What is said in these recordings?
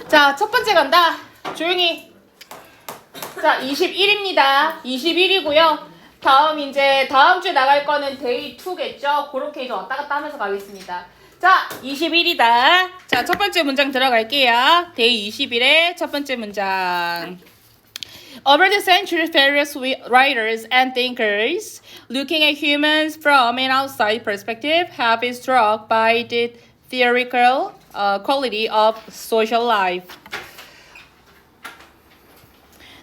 자, 첫 번째 간다. 조용히. 자, 21입니다. 21이고요. 다음 주에 나갈 거는 데이 2겠죠? 그렇게 이제 왔다 갔다 하면서 가겠습니다. 자, 21이다. 자, 첫 번째 문장 들어갈게요. 데이 21의 첫 번째 문장. Over the centuries, various writers and thinkers looking at humans from an outside perspective have been struck by the theoretical quality of social life.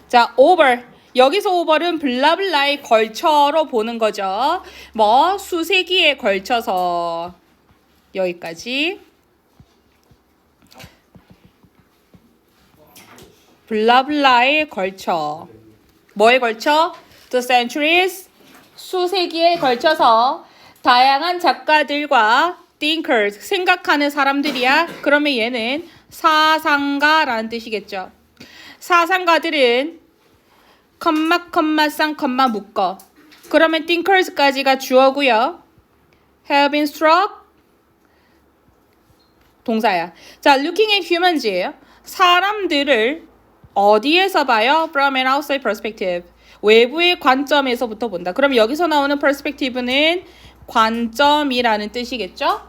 자, over. 여기서 over은 블라블라에 걸쳐로 보는 거죠. 뭐 수세기에 걸쳐서 여기까지. 블라블라에 걸쳐. 뭐에 걸쳐? The centuries. 수세기에 걸쳐서 다양한 작가들과 thinkers. 생각하는 사람들이야. 그러면 얘는 사상가라는 뜻이겠죠. 사상가들은 컴마 묶어. 그러면 thinkers까지가 주어고요. have been struck 동사야. 자, looking at humans예요. 사람들을 어디에서 봐요? From an outside perspective. 외부의 관점에서부터 본다. 그럼 여기서 나오는 perspective는 관점이라는 뜻이겠죠?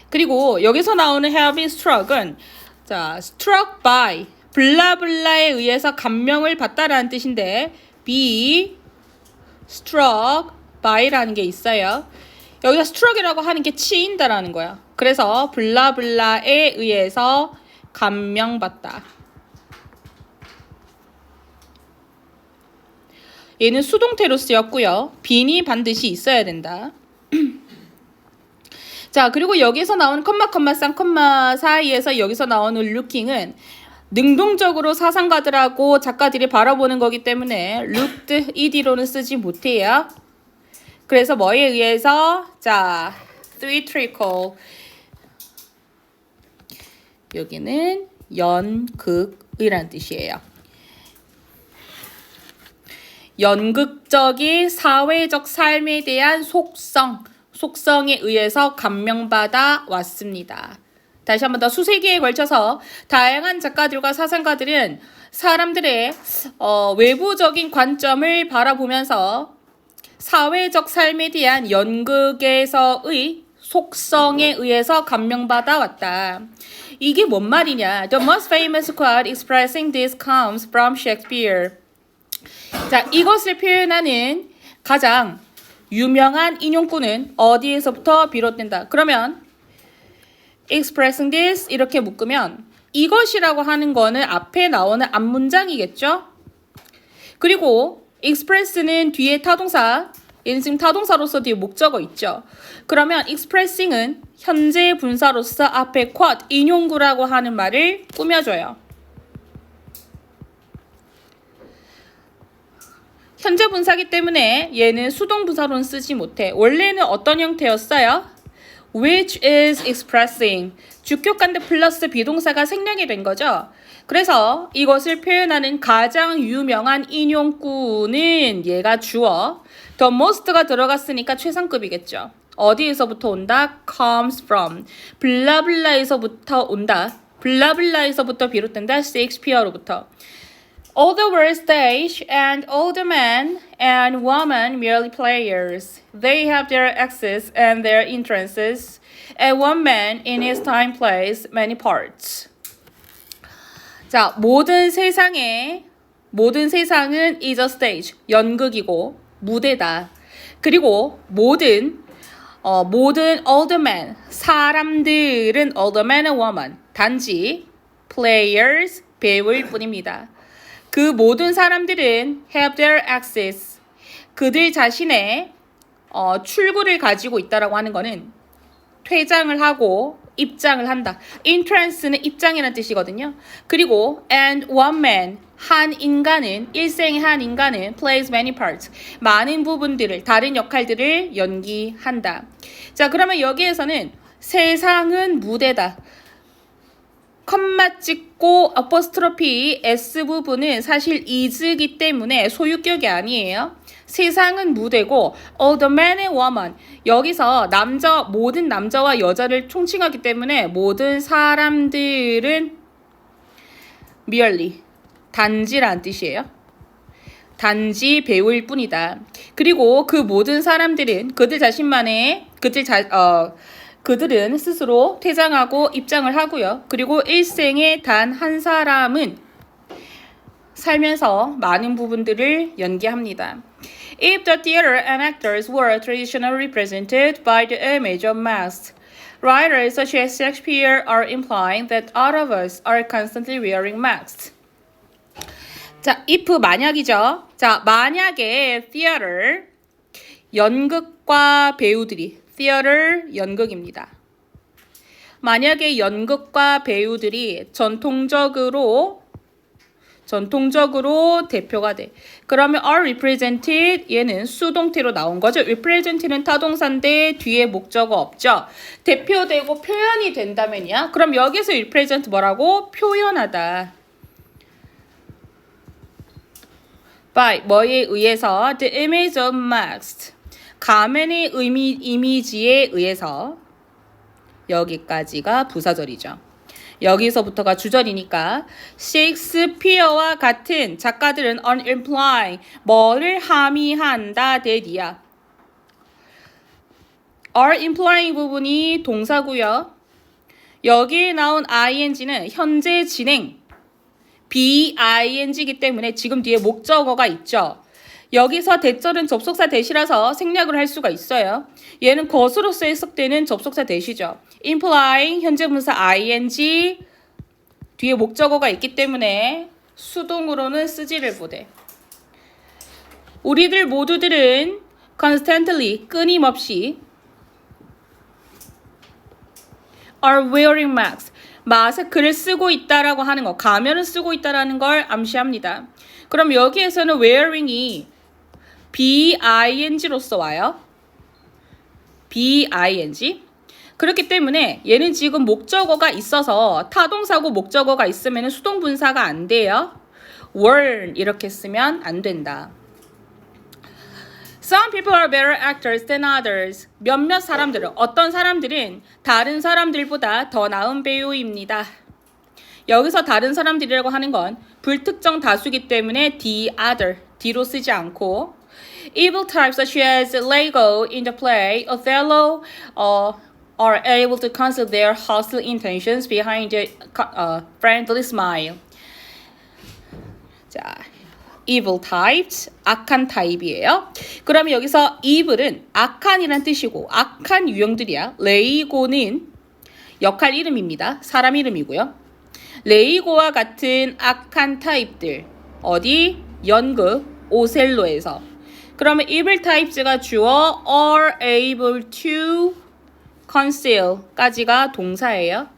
그리고 여기서 나오는 have been struck은 자, struck by 블라블라에 의해서 감명을 받다라는 뜻인데 be struck by라는 게 있어요. 여기서 struck이라고 하는 게 치인다라는 거야. 그래서 블라블라에 의해서 감명받다. 얘는 수동태로 쓰였고요. bene이 반드시 있어야 된다. 자, 그리고 여기서 나오는 컴마 사이에서 여기서 나오는 looking은 능동적으로 사상가들하고 작가들이 바라보는 거기 때문에 looked ed로는 쓰지 못해요. 그래서 뭐에 의해서? 자, theatrical. 여기는 연극이란 뜻이에요. 연극적인 사회적 삶에 대한 속성에 의해서 감명받아 왔습니다. 다시 한 번 더 수세기에 걸쳐서 다양한 작가들과 사상가들은 사람들의 외부적인 관점을 바라보면서 사회적 삶에 대한 연극에서의 속성에 의해서 감명받아 왔다. 이게 뭔 말이냐? The most famous quote expressing this comes from Shakespeare. 자, 이것을 표현하는 가장 유명한 인용구는 어디에서부터 비롯된다. 그러면 expressing this 이렇게 묶으면 이것이라고 하는 거는 앞에 나오는 앞문장이겠죠? 그리고 express는 뒤에 타동사, 얘는 지금 타동사로서 뒤에 목적어 있죠? 그러면 expressing은 현재 분사로서 앞에 quote, 인용구라고 하는 말을 꾸며줘요. 현재 분사기 때문에 얘는 수동분사로는 쓰지 못해. 원래는 어떤 형태였어요? Which is expressing. 주격관대 플러스 비동사가 생략이 된 거죠. 그래서 이것을 표현하는 가장 유명한 인용구는 얘가 주어. The most가 들어갔으니까 최상급이겠죠. 어디에서부터 온다? comes from. 블라블라에서부터 온다. 블라블라에서부터 비롯된다. 셰익스피어로부터. All the world stage and all the men and women merely players. They have their axes and their entrances, and one man in his time plays many parts. 자, 모든 세상은 is a stage, 연극이고 무대다. 그리고 모든 all the men, 사람들은 all the men and women, 단지 players, 배우일 뿐입니다. 그 모든 사람들은 have their axes. 그들 자신의 출구를 가지고 있다라고 하는 거는 퇴장을 하고 입장을 한다. entrance는 입장이라는 뜻이거든요. 그리고 and one man, 일생의 한 인간은 plays many parts. 많은 부분들을, 다른 역할들을 연기한다. 자, 그러면 여기에서는 세상은 무대다. 컴마 찍고 어퍼스트로피 S 부분은 사실 is기 때문에 소유격이 아니에요. 세상은 무대고 all the men and women 여기서 모든 남자와 여자를 총칭하기 때문에 모든 사람들은 merely 단지란 뜻이에요. 단지 배우일 뿐이다. 그리고 그 모든 사람들은 그들은 스스로 퇴장하고 입장을 하고요. 그리고 일생에 단 한 사람은 살면서 많은 부분들을 연기합니다. If the theater and actors were traditionally represented by the image of masks, writers such as Shakespeare are implying that all of us are constantly wearing masks. 자, if 만약이죠. 자, 만약에 theater 연극과 배우들이 theater 연극입니다. 만약에 연극과 배우들이 전통적으로 대표가 돼. 그러면 are represented 얘는 수동태로 나온 거죠. represent는 타동사인데 뒤에 목적어 없죠. 대표되고 표현이 된다면이야. 그럼 여기서 represent 뭐라고? 표현하다. by 뭐에 의해서 the image of masks 가면의 이미지에 의해서 여기까지가 부사절이죠. 여기서부터가 주절이니까 셰익스피어와 같은 작가들은 implying 뭐를 함의한다 대디야. are implying 부분이 동사고요. 여기에 나온 ing는 현재 진행 BING이기 때문에 지금 뒤에 목적어가 있죠. 여기서 대절은 접속사 대시라서 생략을 할 수가 있어요. 얘는 것으로서 해석되는 접속사 대시죠. implying 현재 분사 ing 뒤에 목적어가 있기 때문에 수동으로는 쓰지를 못해. 우리들 모두들은 constantly 끊임없이 are wearing masks 마스크를 쓰고 있다라고 하는 거, 가면을 쓰고 있다라는 걸 암시합니다. 그럼 여기에서는 wearing이 BING로서 와요. BING. 그렇기 때문에 얘는 지금 목적어가 있어서 타동사고 목적어가 있으면 수동분사가 안 돼요. were 이렇게 쓰면 안 된다. Some people are better actors than others. 몇몇 사람들은, 어떤 사람들은 다른 사람들보다 더 나은 배우입니다. 여기서 다른 사람들이라고 하는 건 불특정 다수기 때문에 the other, D로 쓰지 않고 evil types such as Lego in the play Othello are able to conceal their hostile intentions behind a friendly smile. 자, evil types, 악한 타입이에요. 그러면 여기서 evil은 악한이란 뜻이고 악한 유형들이야. 레이고는 역할 이름입니다. 사람 이름이고요. 레이고와 같은 악한 타입들 어디? 연극 오셀로에서. 그러면 evil types가 주어 are able to conceal까지가 동사예요.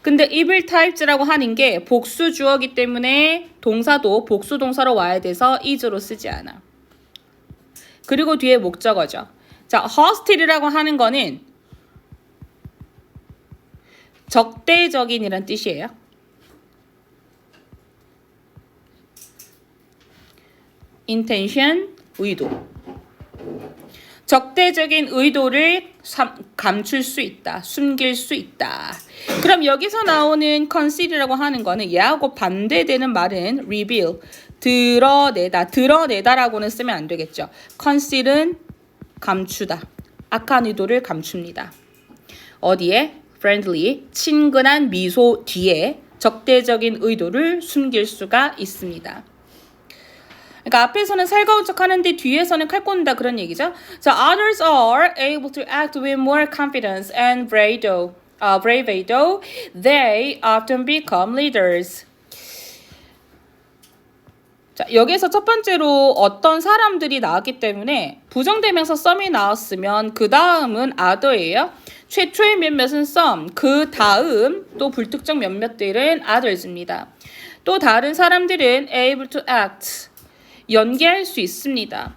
근데 evil types라고 하는 게 복수 주어기 때문에 동사도 복수 동사로 와야 돼서 is로 쓰지 않아. 그리고 뒤에 목적어죠. 자, hostile이라고 하는 거는 적대적인이란 뜻이에요. intention, 의도. 적대적인 의도를 감출 수 있다. 숨길 수 있다. 그럼 여기서 나오는 conceal이라고 하는 거는 얘하고 반대되는 말은 reveal, 드러내다. 드러내다라고는 쓰면 안 되겠죠. conceal은 감추다. 악한 의도를 감춥니다. 어디에? friendly, 친근한 미소 뒤에 적대적인 의도를 숨길 수가 있습니다. 그러니까 앞에서는 살가운 척 하는데 뒤에서는 칼 꽂는다 그런 얘기죠. 자, others are able to act with more confidence and bravado. They often become leaders. 자, 여기에서 첫 번째로 어떤 사람들이 나왔기 때문에 부정대명사 some이 나왔으면 그 다음은 other예요. 최초의 몇몇은 some, 그 다음 또 불특정 몇몇들은 others입니다. 또 다른 사람들은 able to act. 연기할 수 있습니다.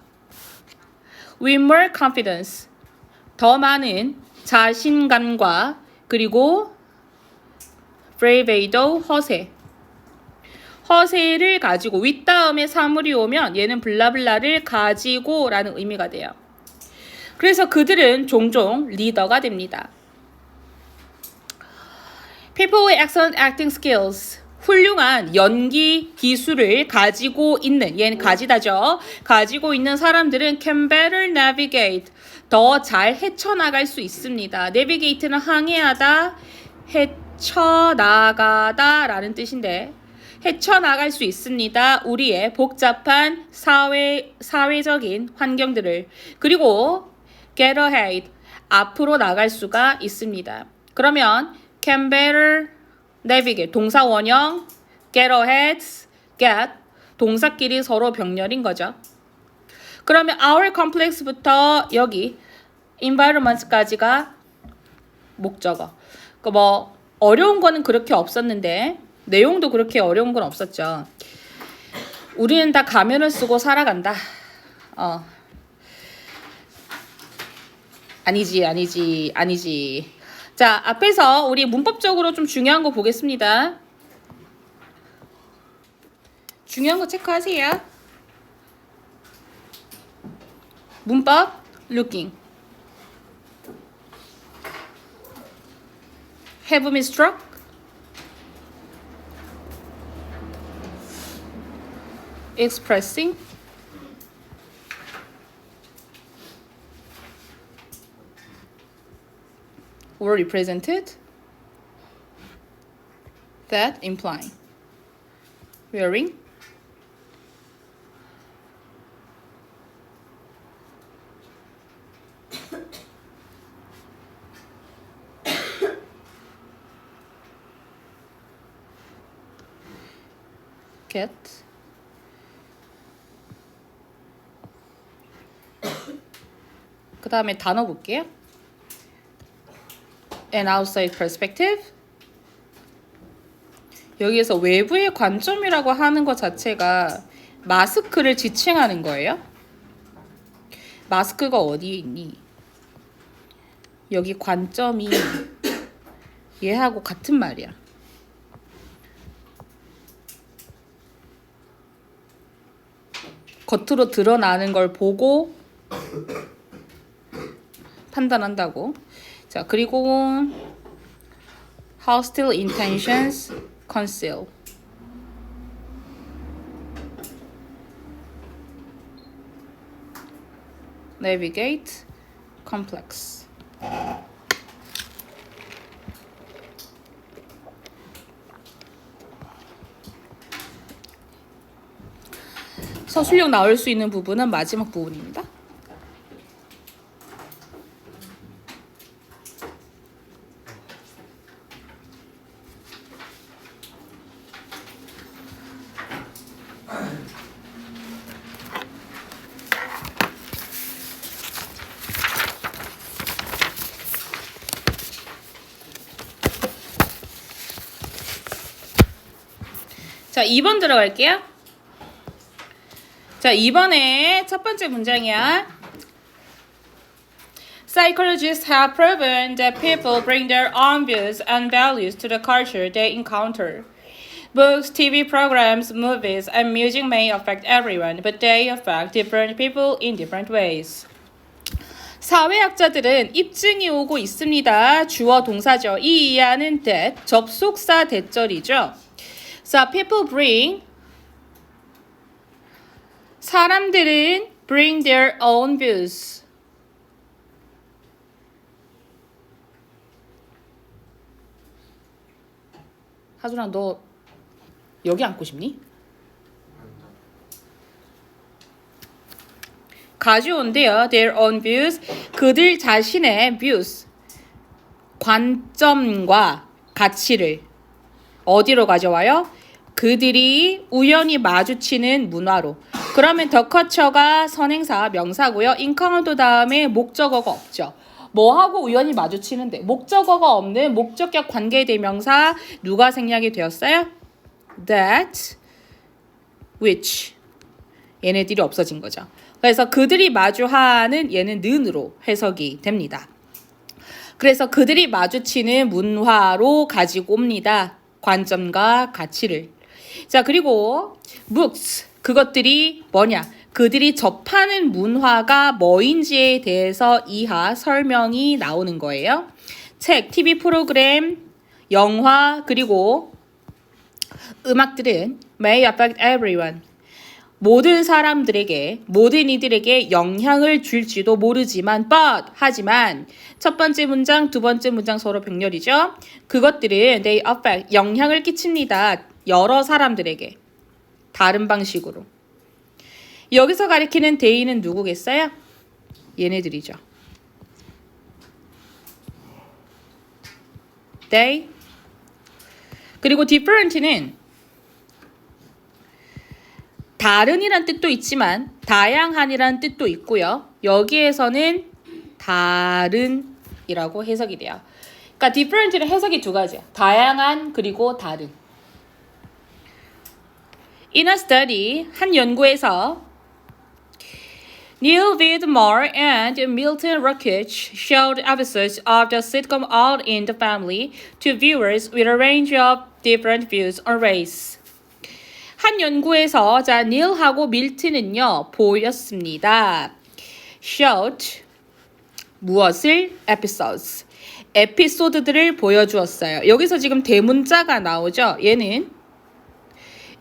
With more confidence, 더 많은 자신감과 그리고 bravado, 허세. 허세를 가지고 with 다음에 사물이 오면 얘는 블라블라를 가지고 라는 의미가 돼요. 그래서 그들은 종종 리더가 됩니다. People with excellent acting skills. 훌륭한 연기 기술을 가지고 있는, 얘는 가지다죠. 가지고 있는 사람들은 can better navigate. 더 잘 헤쳐나갈 수 있습니다. navigate는 항해하다, 헤쳐나가다 라는 뜻인데 헤쳐나갈 수 있습니다. 우리의 복잡한 사회적인 환경들을. 그리고 get ahead. 앞으로 나갈 수가 있습니다. 그러면 can better navigate 동사 원형 get ahead, get 동사끼리 서로 병렬인 거죠. 그러면 our complex부터 여기 environment까지가 목적어. 뭐 어려운 거는 그렇게 없었는데 내용도 그렇게 어려운 건 없었죠. 우리는 다 가면을 쓰고 살아간다. 아니지. 자, 앞에서 우리 문법적으로 좀 중요한 거 보겠습니다. 중요한 거 체크하세요. 문법, looking. Have me struck? Expressing. Or represented. That implying. Wearing. Get. 그 다음에 단어 볼게요. An outside perspective. 여기에서 외부의 관점이라고 하는 것 자체가 마스크를 지칭하는 거예요. 마스크가 어디에 있니? 여기 관점이 얘하고 같은 말이야. 겉으로 드러나는 걸 보고 판단한다고. 자, 그리고 hostile intentions conceal. navigate complex. 서술형 나올 수 있는 부분은 마지막 부분입니다. 자, 2번 들어갈게요. 자, 2번에 첫 번째 문장이야. Psychologists have proven that people bring their own views and values to the culture they encounter. Books, TV programs, movies, and music may affect everyone, but they affect different people in different ways. 사회학자들은 입증이 오고 있습니다. 주어 동사죠. 이 이하는 that, 접속사 대절이죠. So people bring, 사람들은 bring their own views. 하준아, 너 여기 앉고 싶니? 가져온대요. Their own views. 그들 자신의 views. 관점과 가치를 어디로 가져와요? 그들이 우연히 마주치는 문화로. 그러면 더 커처가 선행사 명사고요. 인카운트 다음에 목적어가 없죠. 뭐하고 우연히 마주치는데 목적어가 없는 목적격 관계대명사 누가 생략이 되었어요? That, which. 얘네들이 없어진 거죠. 그래서 그들이 마주하는 얘는 는으로 해석이 됩니다. 그래서 그들이 마주치는 문화로 가지고 옵니다. 관점과 가치를. 자, 그리고 books. 그것들이 뭐냐? 그들이 접하는 문화가 뭐인지에 대해서 이하 설명이 나오는 거예요. 책, TV 프로그램, 영화, 그리고 음악들은 may affect everyone. 모든 사람들에게, 모든 이들에게 영향을 줄지도 모르지만, 하지만 첫 번째 문장, 두 번째 문장 서로 병렬이죠. 그것들은 they affect, 영향을 끼칩니다. 여러 사람들에게. 다른 방식으로. 여기서 가리키는 they는 누구겠어요? 얘네들이죠. they. 그리고 different는 다른이란 뜻도 있지만 다양한이란 뜻도 있고요. 여기에서는 다른이라고 해석이 돼요. 그러니까 different는 해석이 두 가지야. 다양한 그리고 다른. In a study, 한 연구에서 Neil Widmore and Milton Rakic showed episodes of the sitcom All in the Family to viewers with a range of different views on race. 한 연구에서 닐하고 밀튼은요 보였습니다. showed 무엇을? 에피소드들을 보여주었어요. 여기서 지금 대문자가 나오죠. 얘는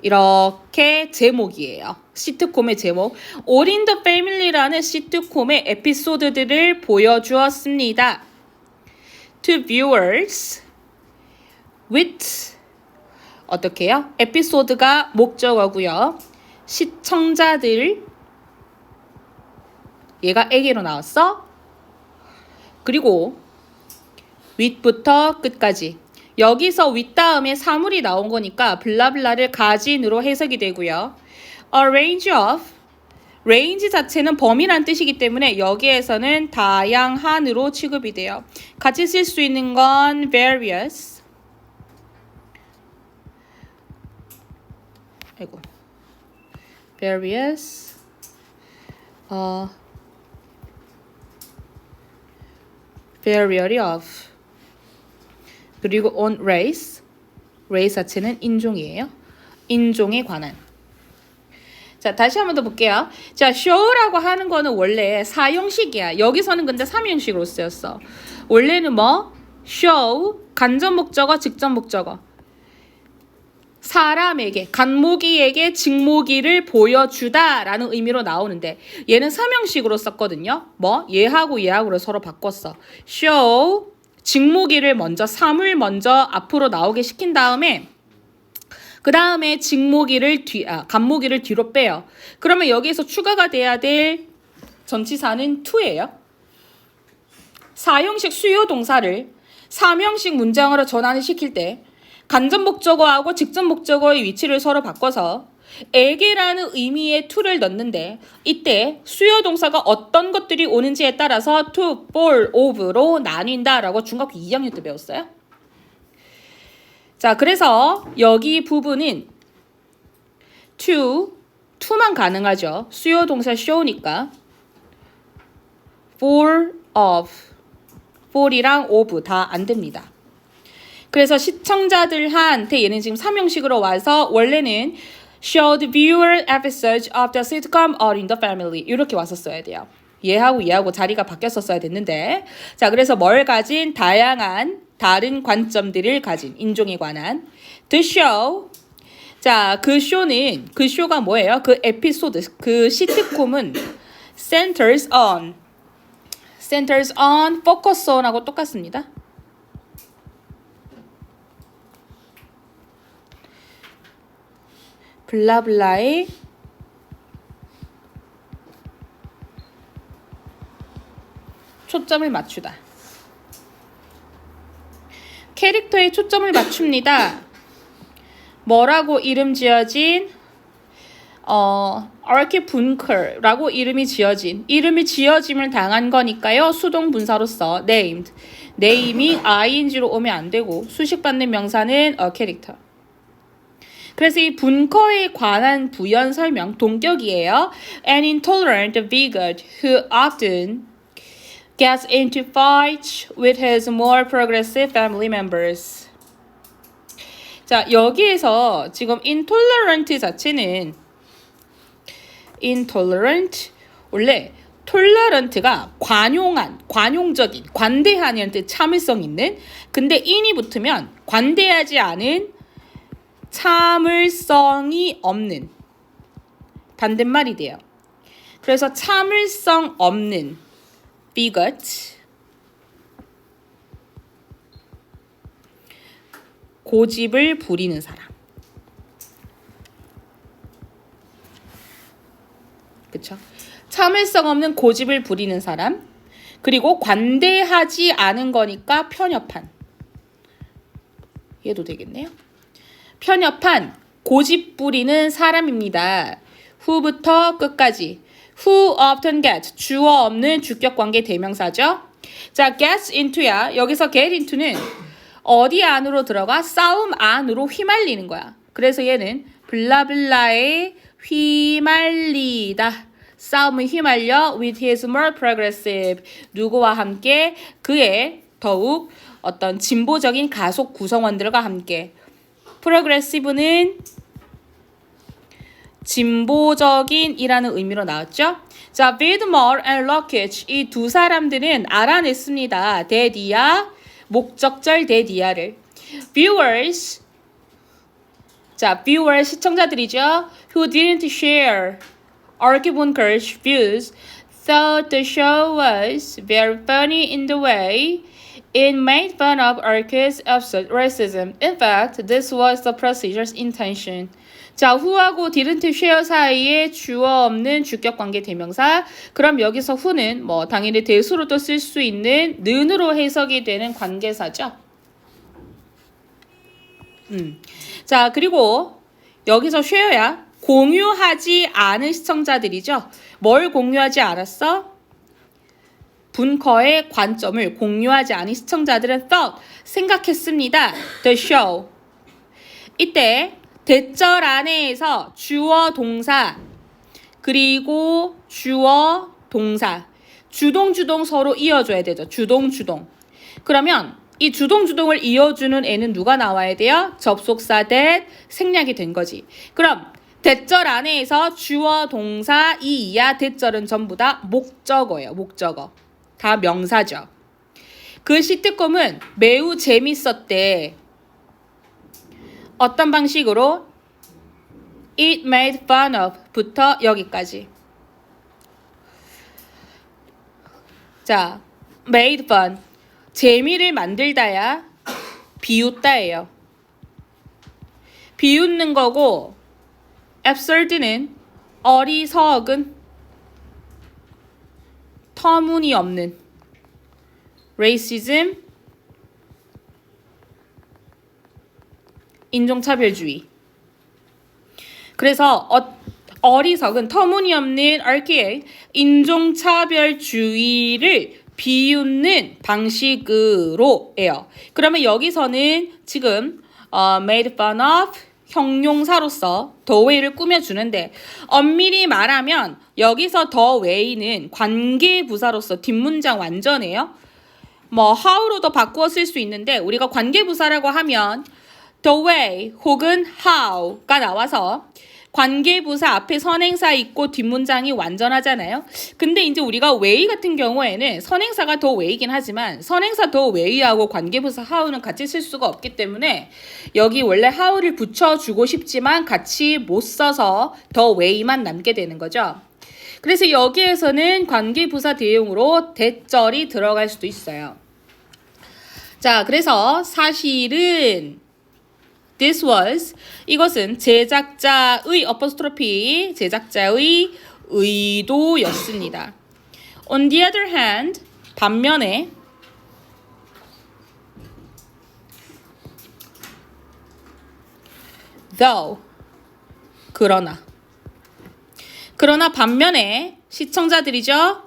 이렇게 제목이에요. 시트콤의 제목. All in the Family라는 시트콤의 에피소드들을 보여주었습니다. To viewers with 어떻게 해요? 에피소드가 목적어고요. 시청자들 얘가 애기로 나왔어. 그리고 with부터 끝까지 여기서 with 다음에 사물이 나온 거니까 블라블라를 가진으로 해석이 되고요. A range of range 자체는 범위란 뜻이기 때문에 여기에서는 다양한으로 취급이 돼요. 같이 쓸 수 있는 건 various various variety of 그리고 on race 자체는 인종이에요. 인종에 관한. 자, 다시 한번 더 볼게요. 자, show라고 하는 거는 원래 사형식이야. 여기서는 근데 삼형식으로 쓰였어. 원래는 뭐? show, 간접 목적어, 직접 목적어. 사람에게, 간모기에게 직모기를 보여주다 라는 의미로 나오는데 얘는 삼형식으로 썼거든요. 뭐? 얘하고 서로 바꿨어. show, 직모기를 먼저, 사물 먼저 앞으로 나오게 시킨 다음에 그 다음에 간모기를 뒤로 빼요. 그러면 여기에서 추가가 돼야 될 전치사는 to예요. 사형식 수요 동사를 삼형식 문장으로 전환을 시킬 때 간접 목적어하고 직접 목적어의 위치를 서로 바꿔서 에게라는 의미의 to를 넣는데 이때 수요 동사가 어떤 것들이 오는지에 따라서 to, for, of로 나뉜다라고 중학교 2학년 때 배웠어요. 자, 그래서 여기 부분은 to만 가능하죠. 수요 동사 show니까 for, of, for이랑 of 다 안 됩니다. 그래서 시청자들한테 얘는 지금 삼형식으로 와서 원래는 showed viewer episodes of the sitcom All in the Family 이렇게 왔었어야 돼요. 얘하고 자리가 바뀌었었어야 됐는데 자, 그래서 뭘 가진? 다양한 다른 관점들을 가진 인종에 관한 the show. 자, 그 쇼가 뭐예요? 그 에피소드, 그 시트콤은 centers on, focus on하고 똑같습니다. 블라블라의 초점을 맞추다. 캐릭터에 초점을 맞춥니다. 뭐라고 이름 지어진? 아르키 분클라고 이름이 지어짐을 당한 거니까요. 수동 분사로서 named. name이 ing로 오면 안 되고 수식받는 명사는 a character. 그래서 이 분커에 관한 부연 설명 동격이에요. An intolerant bigot who often gets into fights with his more progressive family members. 자, 여기에서 지금 intolerant 자체는 intolerant 원래 tolerant가 관용한, 관용적인, 관대한이라는 뜻, 참을성 있는. 근데 in이 붙으면 관대하지 않은, 참을성이 없는 반대말이 돼요. 그래서 참을성 없는 bigot, 고집을 부리는 사람. 그쵸? 참을성 없는 고집을 부리는 사람. 그리고 관대하지 않은 거니까 편협한. 얘도 되겠네요. 편협한, 고집 부리는 사람입니다. who부터 끝까지. who often gets, 주어 없는 주격관계 대명사죠. 자, gets into야. 여기서 get into는 어디 안으로 들어가? 싸움 안으로 휘말리는 거야. 그래서 얘는 블라블라에 휘말리다. 싸움을 휘말려 with his more progressive. 누구와 함께? 그의 더욱 어떤 진보적인 가속 구성원들과 함께. progressive는 진보적인 이라는 의미로 나왔죠. 자, Widmore and Luckett 이 두 사람들은 알아냈습니다. 대디아, 목적절 대디아를. Viewers, 자, viewers 시청자들이죠. Who didn't share Archibald's views thought the show was very funny in the way it made fun of Archie's absurd racism. In fact, this was the procedure's intention. 자, who하고 didn't share 사이에 주어 없는 주격관계 대명사. 그럼 여기서 who는 뭐 당연히 대수로도 쓸 수 있는 는으로 해석이 되는 관계사죠. 자, 그리고 여기서 share야 공유하지 않은 시청자들이죠. 뭘 공유하지 않았어? 분커의 관점을 공유하지 않은 시청자들은 thought, 생각했습니다. The show. 이때 대절 안에서 주어 동사 그리고 주어 동사 주동 서로 이어줘야 되죠. 주동. 그러면 이 주동을 이어주는 애는 누가 나와야 돼요? 접속사 that 생략이 된 거지. 그럼 대절 안에서 주어 동사 이야 대절은 전부 다 목적어예요. 목적어. 다 명사죠. 그 시트콤은 매우 재밌었대. 어떤 방식으로? It made fun of 부터 여기까지. 자, made fun. 재미를 만들다야 비웃다예요. 비웃는 거고 absurd는 어리석은, 터무니없는. racism 인종차별주의. 그래서 어리석은, 터무니없는 archaic 인종차별주의를 비웃는 방식으로 해요. 그러면 여기서는 지금 made fun of 형용사로서 the way를 꾸며주는데 엄밀히 말하면 여기서 the way는 관계부사로서 뒷문장 완전해요. 뭐 how로도 바꾸어 쓸 수 있는데 우리가 관계부사라고 하면 the way 혹은 how가 나와서 관계부사 앞에 선행사 있고 뒷문장이 완전하잖아요. 근데 이제 우리가 way 같은 경우에는 선행사가 the way이긴 하지만 선행사 the way하고 관계부사 how는 같이 쓸 수가 없기 때문에 여기 원래 how를 붙여주고 싶지만 같이 못 써서 the way만 남게 되는 거죠. 그래서 여기에서는 관계부사 대용으로 대절이 들어갈 수도 있어요. 자, 그래서 사실은 this was 이것은 제작자의 apostrophe 제작자의 의도였습니다. On the other hand 반면에 though 그러나 반면에 시청자들이죠.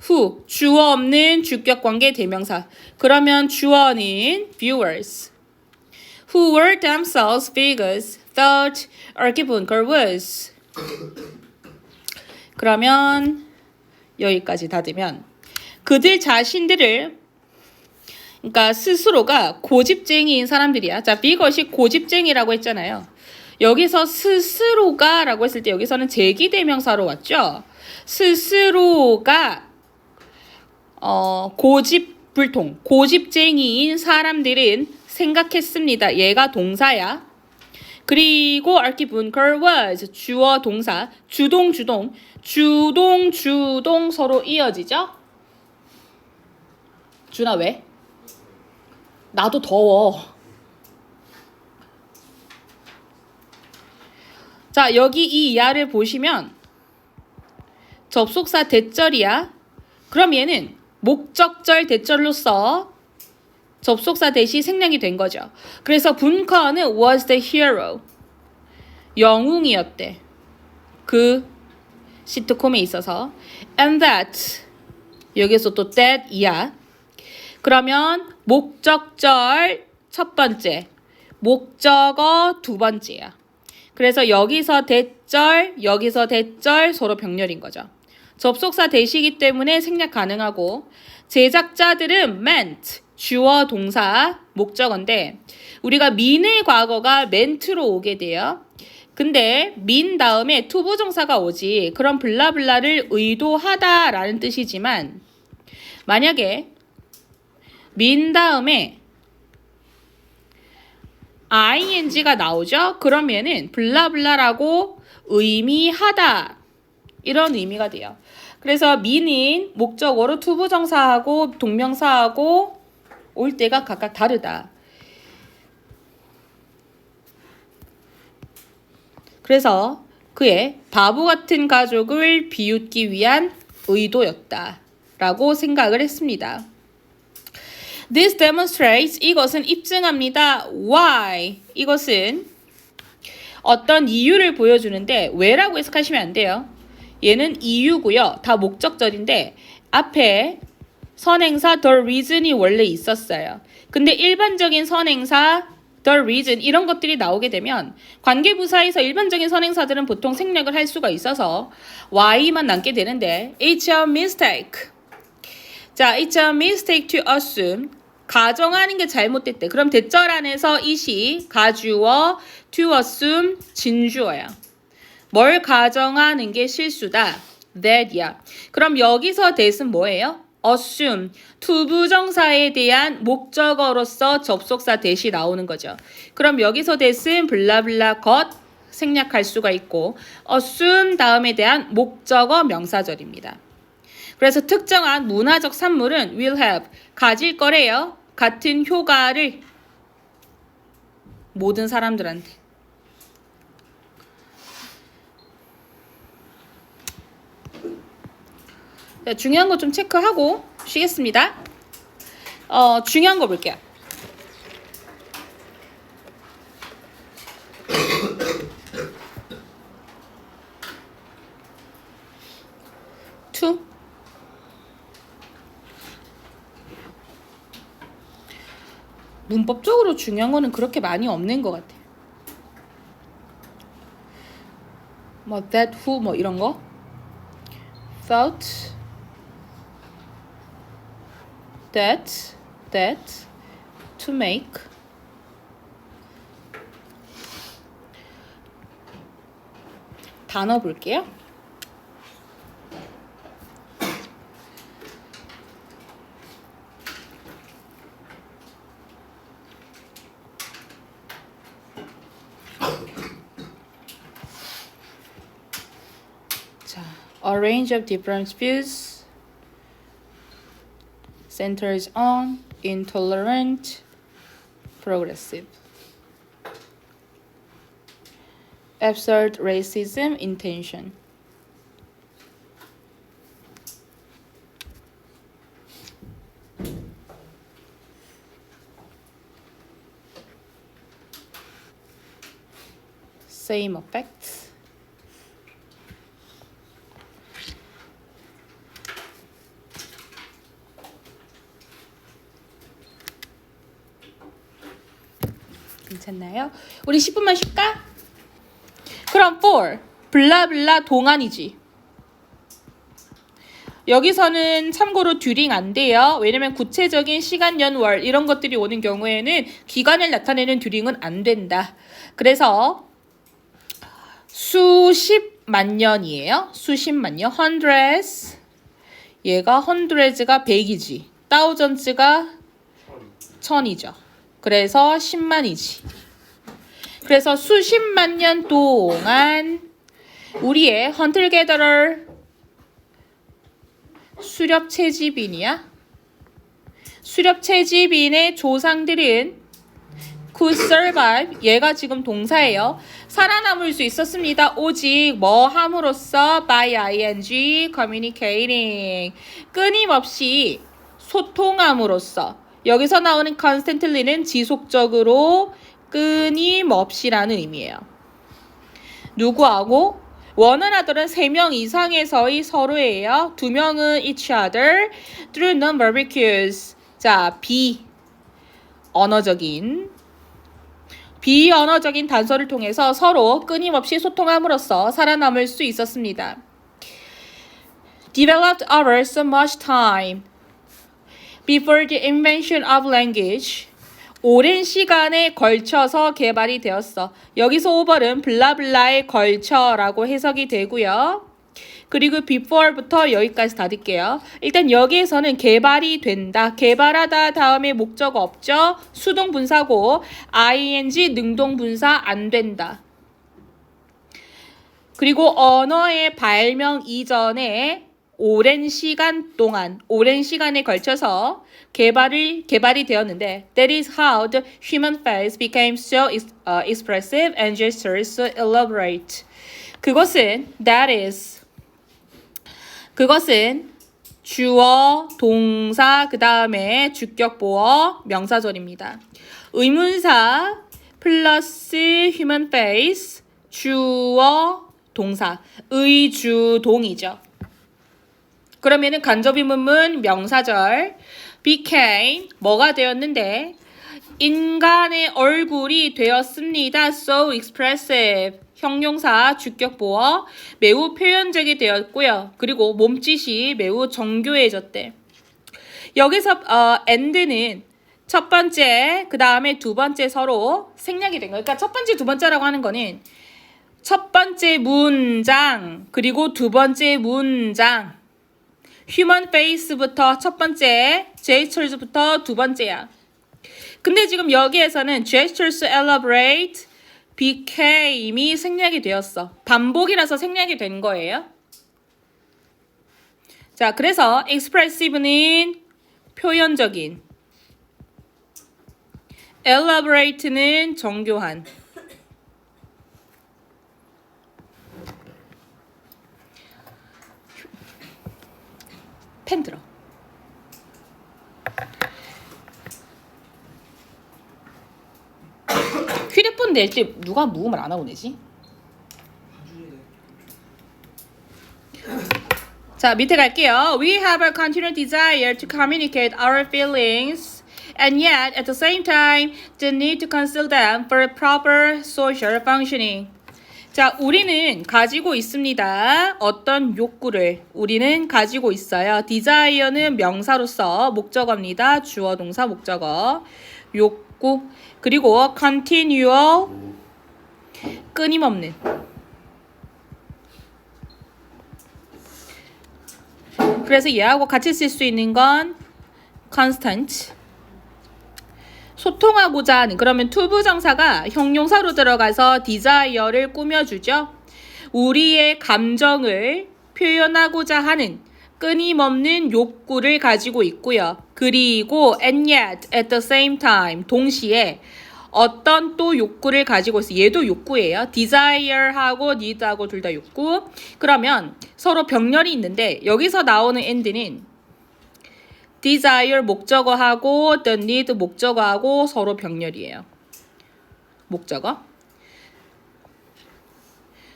who 주어 없는 주격관계 대명사. 그러면 주어는 viewers. Who were themselves bigots thought Archibald was. 그러면 여기까지 닫으면 그들 자신들을 그러니까 스스로가 고집쟁이인 사람들이야. 자, 비것이 고집쟁이라고 했잖아요. 여기서 스스로가 라고 했을 때 여기서는 제기대명사로 왔죠. 스스로가 고집불통, 고집쟁이인 사람들은 생각했습니다. 얘가 동사야. 그리고 archibunker was 주어 동사, 주동 서로 이어지죠? 준아 왜? 나도 더워. 자, 여기 이 이하를 보시면 접속사 대절이야. 그럼 얘는 목적절 대절로서 접속사 대시 생략이 된 거죠. 그래서 분커는 was the hero. 영웅이었대. 그 시트콤에 있어서. And that. 여기서 또 that이야. 그러면 목적절 첫 번째, 목적어 두 번째야. 그래서 여기서 대절, 여기서 대절 서로 병렬인 거죠. 접속사 대시이기 때문에 생략 가능하고 제작자들은 meant, 주어 동사, 목적어인데 우리가 mean의 과거가 meant로 오게 돼요. 근데 mean 다음에 투부정사가 오지. 그럼 블라블라를 의도하다라는 뜻이지만 만약에 mean 다음에 ing가 나오죠? 그러면은 블라블라라고 의미하다 이런 의미가 돼요. 그래서 mean인 목적어로 투부정사하고 동명사하고 올 때가 각각 다르다. 그래서 그의 바보 같은 가족을 비웃기 위한 의도였다라고 생각을 했습니다. This demonstrates, 이것은 입증합니다. Why? 이것은 어떤 이유를 보여주는데 왜라고 해석하시면 안 돼요. 얘는 이유고요. 다 목적절인데 앞에 선행사 the reason이 원래 있었어요. 근데 일반적인 선행사 the reason 이런 것들이 나오게 되면 관계부사에서 일반적인 선행사들은 보통 생략을 할 수가 있어서 why만 남게 되는데 it's a mistake. 자, it's a mistake to assume. 가정하는 게 잘못됐대. 그럼 대절 안에서 it이 가주어, to assume 진주어야. 뭘 가정하는 게 실수다. that이야. 그럼 여기서 that은 뭐예요? assume. 투부정사에 대한 목적어로서 접속사 that이 나오는 거죠. 그럼 여기서 that은 블라블라 것 생략할 수가 있고 assume 다음에 대한 목적어 명사절입니다. 그래서 특정한 문화적 산물은 will have, 가질 거래요. 같은 효과를 모든 사람들한테. 자, 중요한 거 좀 체크하고 쉬겠습니다. 중요한 거 볼게요. to 문법적으로 중요한 거는 그렇게 많이 없는 것 같아요. 뭐 that, who 뭐 이런 거. thought, that, to make. 단어 볼게요. A range of different views centers on intolerant, progressive, absurd racism intention. Same effects. 괜찮나요? 우리 10분만 쉴까? 그럼 for 블라블라 동안이지. 여기서는 참고로 during 안 돼요. 왜냐면 구체적인 시간, 년, 월 이런 것들이 오는 경우에는 기간을 나타내는 during은 안 된다. 그래서 수십만 년이에요. 수십만 년. hundreds. 얘가 hundreds가 100이지. thousands가 1000이죠. 그래서 10만이지. 그래서 수십만 년 동안 우리의 hunter gatherer 수렵 채집인이야. 수렵 채집인의 조상들은 could survive. 얘가 지금 동사예요. 살아남을 수 있었습니다. 오직 뭐 함으로써 by ing communicating 끊임없이 소통함으로써. 여기서 나오는 constantly는 지속적으로 끊임없이라는 의미예요. 누구하고? 원어나들은 3명 이상에서의 서로예요. 2명은 each other through non-verbal cues. 자, 비언어적인 단서를 통해서 서로 끊임없이 소통함으로써 살아남을 수 있었습니다. Developed over so much time before the invention of language. 오랜 시간에 걸쳐서 개발이 되었어. 여기서 over은 블라블라에 걸쳐라고 해석이 되고요. 그리고 before부터 여기까지 닫을게요. 일단 여기에서는 개발이 된다. 개발하다 다음에 목적 없죠. 수동분사고 ing 능동분사 안 된다. 그리고 언어의 발명 이전에 오랜 시간에 걸쳐서 개발이 되었는데 That is how the human face became so expressive and gestures so elaborate. 그것은 주어, 동사, 그 다음에 주격, 보어, 명사절입니다. 의문사 플러스 human face, 주어, 동사, 의주동이죠. 그러면은 간접의문문 명사절 became 뭐가 되었는데 인간의 얼굴이 되었습니다. So expressive 형용사 주격 보어 매우 표현적이 되었고요. 그리고 몸짓이 매우 정교해졌대. 여기서 and는 첫 번째 그 다음에 두 번째 서로 생략이 된 거예요. 그러니까 첫 번째 두 번째라고 하는 거는 첫 번째 문장 그리고 두 번째 문장 human face부터 첫 번째, gestures부터 두 번째야. 근데 지금 여기에서는 gestures elaborate, became이 생략이 되었어. 반복이라서 생략이 된 거예요. 자, 그래서 expressive는 표현적인, elaborate는 정교한. 펜 들어. 휴대폰 낼 때 누가 무음을 안 하고 내지? 자, 밑에 갈게요. We have a continual desire to communicate our feelings and yet at the same time the need to conceal them for proper social functioning. 자, 우리는 가지고 있습니다. 어떤 욕구를 우리는 가지고 있어요. desire는 명사로서 목적어입니다. 주어, 동사, 목적어. 욕구. 그리고 continual 끊임없는. 그래서 얘하고 같이 쓸 수 있는 건 constant. 소통하고자 하는 그러면 투부정사가 형용사로 들어가서 desire를 꾸며주죠. 우리의 감정을 표현하고자 하는 끊임없는 욕구를 가지고 있고요. 그리고 and yet at the same time 동시에 어떤 또 욕구를 가지고 있어요. 얘도 욕구예요. desire하고 need하고 둘 다 욕구. 그러면 서로 병렬이 있는데 여기서 나오는 and는 desire 목적어하고 the need 목적어하고 서로 병렬이에요. 목적어.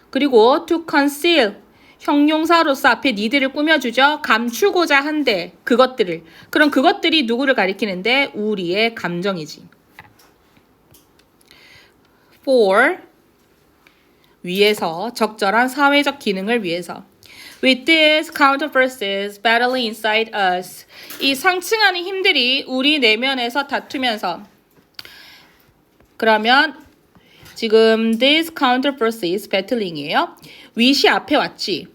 그리고 to conceal 형용사로서 앞에 need를 꾸며주죠. 감추고자 한데 그것들을. 그럼 그것들이 누구를 가리키는데 우리의 감정이지. for 위해서 적절한 사회적 기능을 위해서. With these counterforces battling inside us. 이 상층하는 힘들이 우리 내면에서 다투면서. 그러면 지금 these counterforces battling이에요. with이 앞에 왔지.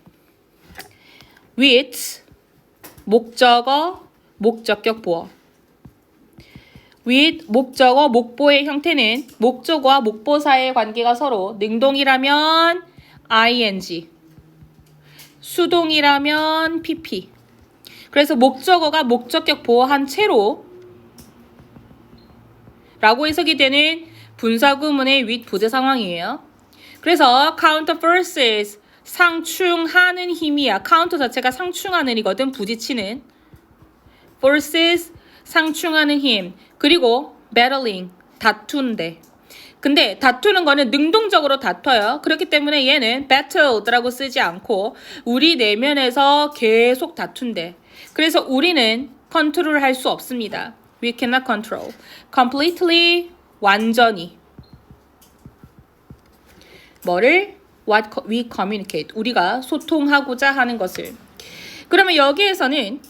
with 목적어, 목적격 보어. with 목적어, 목보의 형태는 목적어와 목보 사이의 관계가 서로 능동이라면 ing, 수동이라면 pp. 그래서 목적어가 목적격 보어한 채로 라고 해석이 되는 분사구문의 with 부재 상황이에요. 그래서 counter forces 상충하는 힘이야. counter 자체가 상충하는 이거든. 부딪히는. forces 상충하는 힘. 그리고 battling 다툰대. 근데 다투는 거는 능동적으로 다퉈요. 그렇기 때문에 얘는 battled라고 쓰지 않고 우리 내면에서 계속 다툰대. 그래서 우리는 컨트롤할 수 없습니다. We cannot control. Completely 완전히. 뭐를? What we communicate. 우리가 소통하고자 하는 것을. 그러면 여기에서는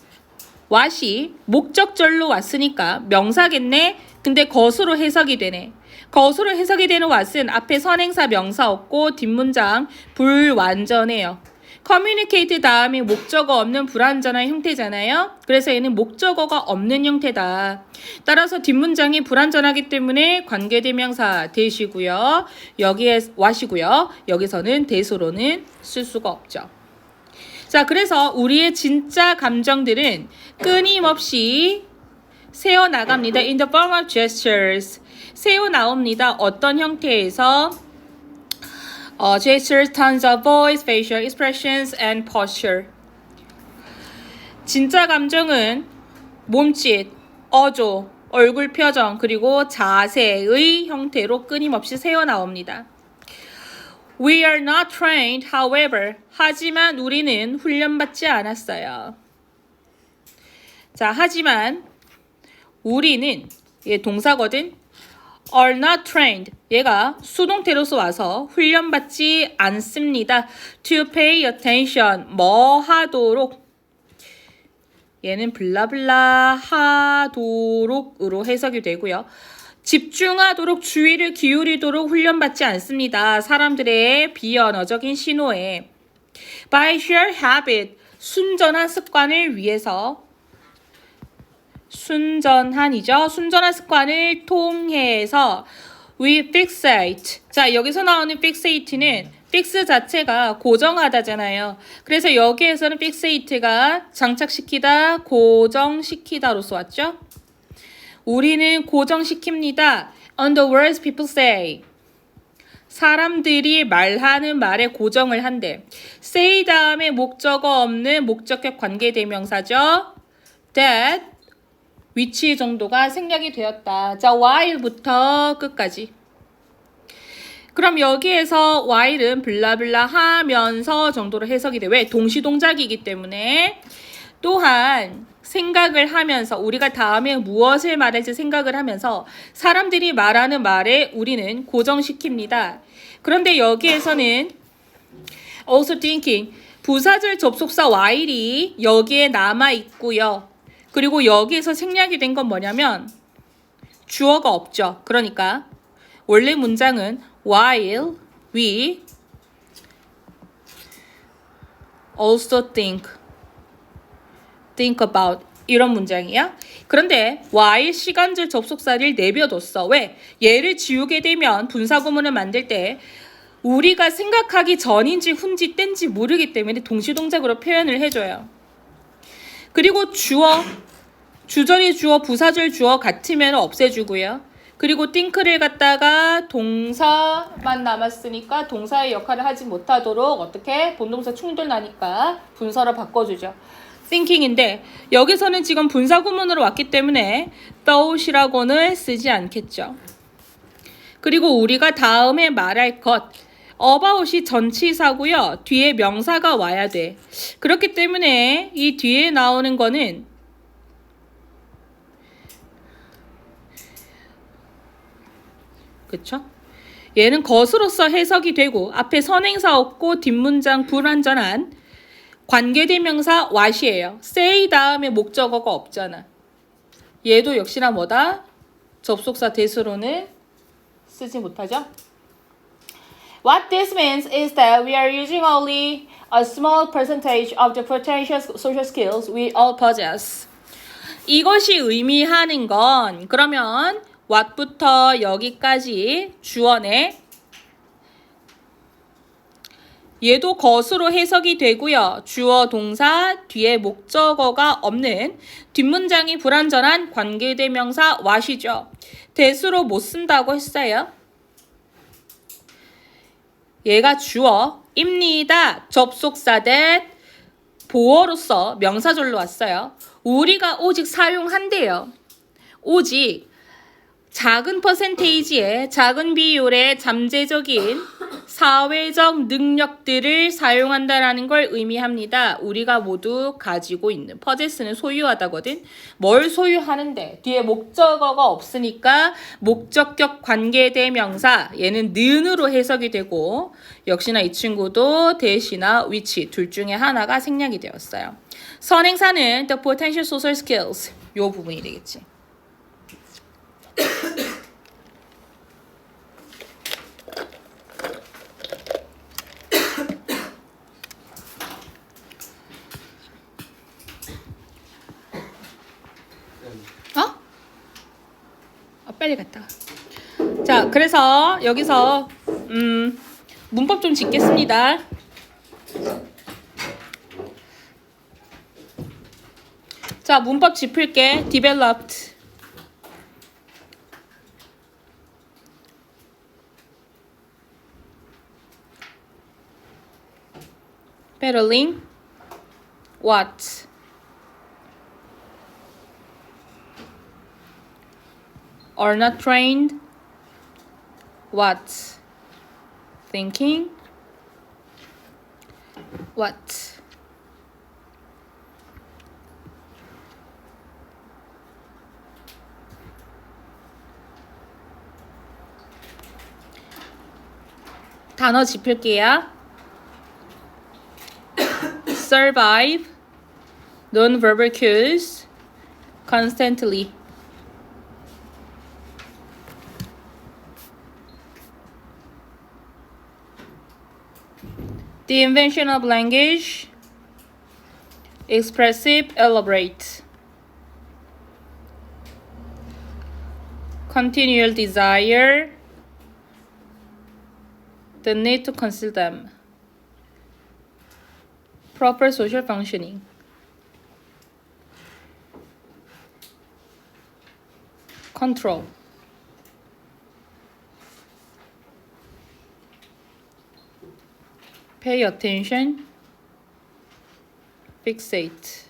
what이 목적절로 왔으니까 명사겠네. 근데 것으로 해석이 되네. 것으로 해석이 되는 what은 앞에 선행사 명사 없고 뒷문장 불완전해요. communicate 다음에 목적어 없는 불완전한 형태잖아요. 그래서 얘는 목적어가 없는 형태다. 따라서 뒷문장이 불완전하기 때문에 관계대명사 대시고요. 여기에 what이고요. 여기서는 대수로는 쓸 수가 없죠. 자, 그래서 우리의 진짜 감정들은 끊임없이 새어나갑니다. In the form of gestures. 새어나옵니다. 어떤 형태에서? Gestures, tones of voice, facial expressions, and posture. 진짜 감정은 몸짓, 어조, 얼굴 표정, 그리고 자세의 형태로 끊임없이 새어나옵니다. We are not trained, however. 하지만 우리는 훈련받지 않았어요. 자, 하지만 우리는 얘 동사거든. are not trained. 얘가 수동태로서 와서 훈련받지 않습니다. To pay attention. 뭐 하도록. 얘는 블라블라 하도록으로 해석이 되고요. 집중하도록 주의를 기울이도록 훈련받지 않습니다. 사람들의 비언어적인 신호에. By sheer habit. 순전한 습관을 위해서. 순전한이죠. 순전한 습관을 통해서 we fixate. 자, 여기서 나오는 fixate는 fix 자체가 고정하다잖아요. 그래서 여기에서는 fixate가 장착시키다, 고정시키다로서 왔죠. 우리는 고정시킵니다. On the words people say. 사람들이 말하는 말에 고정을 한대. say 다음에 목적어 없는 목적격 관계대명사죠. That which 정도가 생략이 되었다. 자, while부터 끝까지. 그럼 여기에서 while은 블라블라 하면서 정도로 해석이 돼. 왜? 동시동작이기 때문에. 또한 생각을 하면서 우리가 다음에 무엇을 말할지 생각을 하면서 사람들이 말하는 말에 우리는 고정시킵니다. 그런데 여기에서는 also thinking 부사절 접속사 while이 여기에 남아 있고요. 그리고 여기에서 생략이 된 건 뭐냐면 주어가 없죠. 그러니까 원래 문장은 while we also think about 이런 문장이야. 그런데 while 시간절 접속사를 내버려뒀어. 왜? 얘를 지우게 되면 분사구문을 만들 때 우리가 생각하기 전인지 후인지 땐지 모르기 때문에 동시동작으로 표현을 해줘요. 그리고 주어, 주절이 주어, 부사절 주어 같으면 없애주고요. 그리고 think를 갖다가 동사만 남았으니까 동사의 역할을 하지 못하도록 어떻게? 본동사 충돌 나니까 분사로 바꿔주죠. thinking인데 여기서는 지금 분사구문으로 왔기 때문에 thought이라고는 쓰지 않겠죠. 그리고 우리가 다음에 말할 것 about이 전치사고요. 뒤에 명사가 와야 돼. 그렇기 때문에 이 뒤에 나오는 거는 그쵸? 얘는 것으로서 해석이 되고 앞에 선행사 없고 뒷문장 불완전한 관계대명사 what이에요. say 다음에 목적어가 없잖아. 얘도 역시나 뭐다? 접속사 대수로는 쓰지 못하죠. What this means is that we are using only a small percentage of the potential social skills we all possess. 이것이 의미하는 건 그러면 what부터 여기까지 주어네. 얘도 것으로 해석이 되고요. 주어 동사 뒤에 목적어가 없는 뒷문장이 불완전한 관계대명사 what이죠. 대수로 못 쓴다고 했어요. 얘가 주어입니다. 접속사 that 보어로서 명사절로 왔어요. 우리가 오직 사용한대요. 오직 작은 퍼센테이지의 작은 비율의 잠재적인 사회적 능력들을 사용한다라는 걸 의미합니다. 우리가 모두 가지고 있는 possess는 소유하다거든. 뭘 소유하는데 뒤에 목적어가 없으니까 목적격 관계대명사 얘는 는으로 해석이 되고 역시나 이 친구도 that이나 which 둘 중에 하나가 생략이 되었어요. 선행사는 the potential social skills 요 부분이 되겠지. 빨리 갔다 와. 자, 그래서 여기서 문법 좀 짓겠습니다. 자, 문법 짚을게. developed battling what are not trained what thinking what 단어 짚을게요. survive non-verbal cues constantly the invention of language expressive elaborate continual desire the need to conceal them proper social functioning control pay attention fixate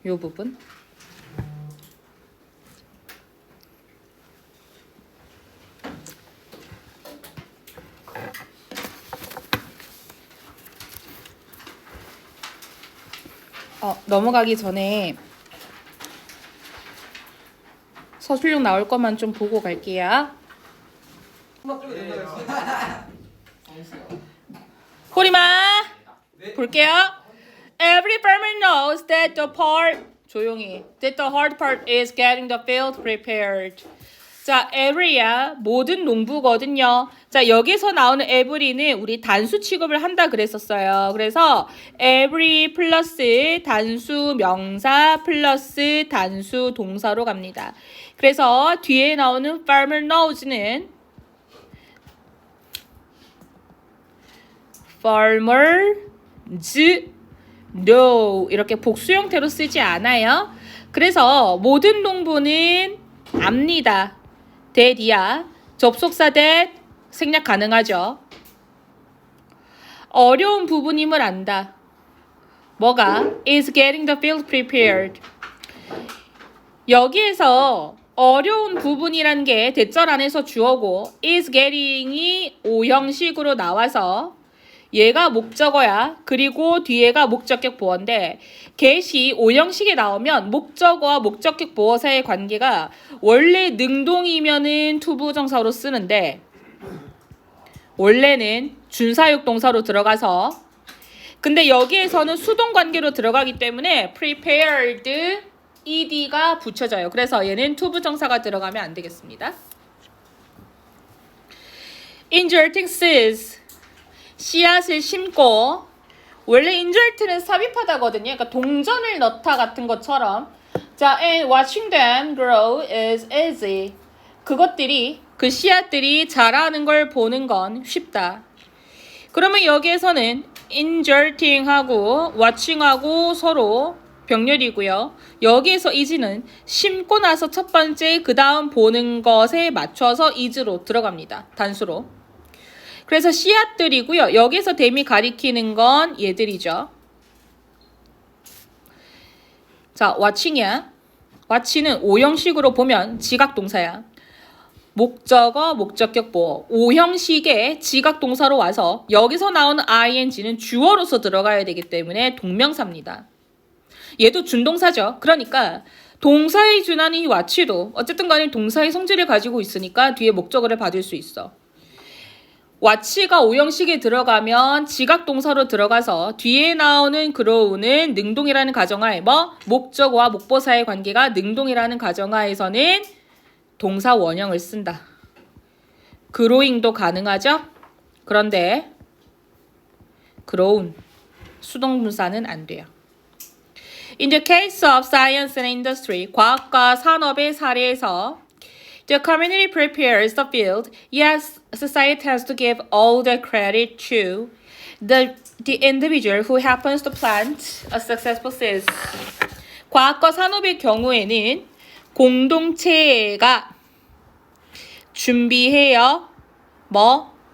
요 부분 넘어가기 전에 서술형 나올 것만 좀 보고 갈게요. 호리마 볼게요. Every farmer knows that the part 조용히 that the hard part is getting the field prepared. 자, every야 모든 농부거든요. 자, 여기서 나오는 every는 우리 단수 취급을 한다 그랬었어요. 그래서 every 플러스 단수 명사 플러스 단수 동사로 갑니다. 그래서 뒤에 나오는 farmer knows는 farmers know 이렇게 복수 형태로 쓰지 않아요. 그래서 모든 농부는 압니다. that이야. 접속사 that 생략 가능하죠. 어려운 부분임을 안다. 뭐가? is getting the field prepared. 여기에서 어려운 부분이란 게 대절 안에서 주어고 is getting이 오형식으로 나와서 얘가 목적어야. 그리고 뒤에가 목적격 보어인데 get이 오형식에 나오면 목적어와 목적격 보어 사이의 관계가 원래 능동이면은 투부정사로 쓰는데 원래는 준사역 동사로 들어가서. 근데 여기에서는 수동 관계로 들어가기 때문에 prepared ed가 붙여져요. 그래서 얘는 투부정사가 들어가면 안 되겠습니다. inserting seeds, 씨앗을 심고. 원래 insert는 삽입하다거든요. 그러니까 동전을 넣다 같은 것처럼. 자, and watching them grow is easy. 그것들이, 그 씨앗들이 자라는 걸 보는 건 쉽다. 그러면 여기에서는 inserting하고 watching하고 서로 병렬이고요. 여기에서 is는 심고 나서 첫 번째 그 다음 보는 것에 맞춰서 is로 들어갑니다. 단수로. 그래서 씨앗들이고요. 여기서 댐이 가리키는 건 얘들이죠. 자, watching이야. watch는 오형식으로 보면 지각동사야. 목적어, 목적격 보어. 오형식의 지각동사로 와서 여기서 나오는 ing는 주어로서 들어가야 되기 때문에 동명사입니다. 얘도 준동사죠. 그러니까 동사에 준하는 이 watch도 어쨌든 간에 동사의 성질을 가지고 있으니까 뒤에 목적어를 받을 수 있어. watch가 오형식에 들어가면 지각동사로 들어가서 뒤에 나오는 grow는 능동이라는 가정하에 목적어와 목보사의 관계가 능동이라는 가정하에서는 동사 원형을 쓴다. growing도 가능하죠? 그런데 grown 수동분사는 안 돼요. In the case of science and industry, 과학과 산업의 사례에서 the community prepares the field. Yes, society has to give all the credit to the individual who happens to plant a successful seed. 과학과 산업의 경우에는 공동체가 준비해요.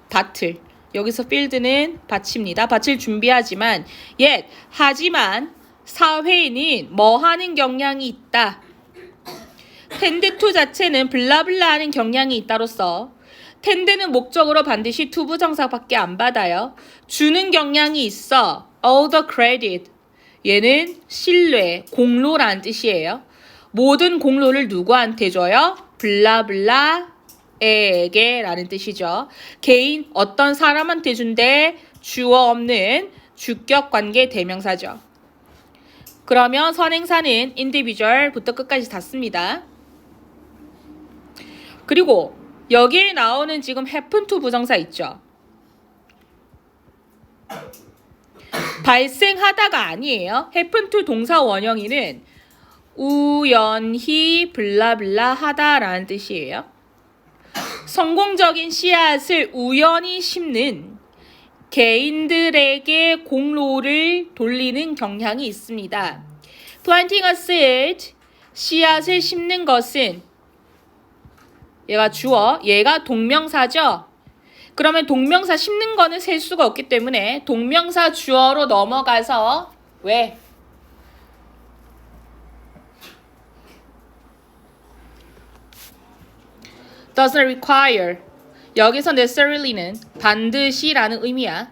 밭을. 여기서 field는 밭입니다. 밭을 준비하지만 하지만 사회는 하는 경향이 있다. 텐드 투 자체는 블라블라 하는 경향이 있다로서 텐드는 목적으로 반드시 투부정사밖에 안 받아요. 주는 경향이 있어. all the credit. 얘는 신뢰, 공로라는 뜻이에요. 모든 공로를 누구한테 줘요? 블라블라에게 라는 뜻이죠. 개인, 어떤 사람한테 준대 주어 없는 주격관계 대명사죠. 그러면 선행사는 individual부터 끝까지 다 씁니다. 그리고 여기에 나오는 지금 happen to 부정사 있죠. 발생하다가 아니에요. happen to 동사 원형이는 우연히 블라블라 하다라는 뜻이에요. 성공적인 씨앗을 우연히 심는 개인들에게 공로를 돌리는 경향이 있습니다. Planting a seed, 씨앗을 심는 것은 얘가 주어, 얘가 동명사죠. 그러면 동명사 심는 거는 셀 수가 없기 때문에 동명사 주어로 넘어가서 왜? doesn't require. 여기서 necessarily는 반드시라는 의미야.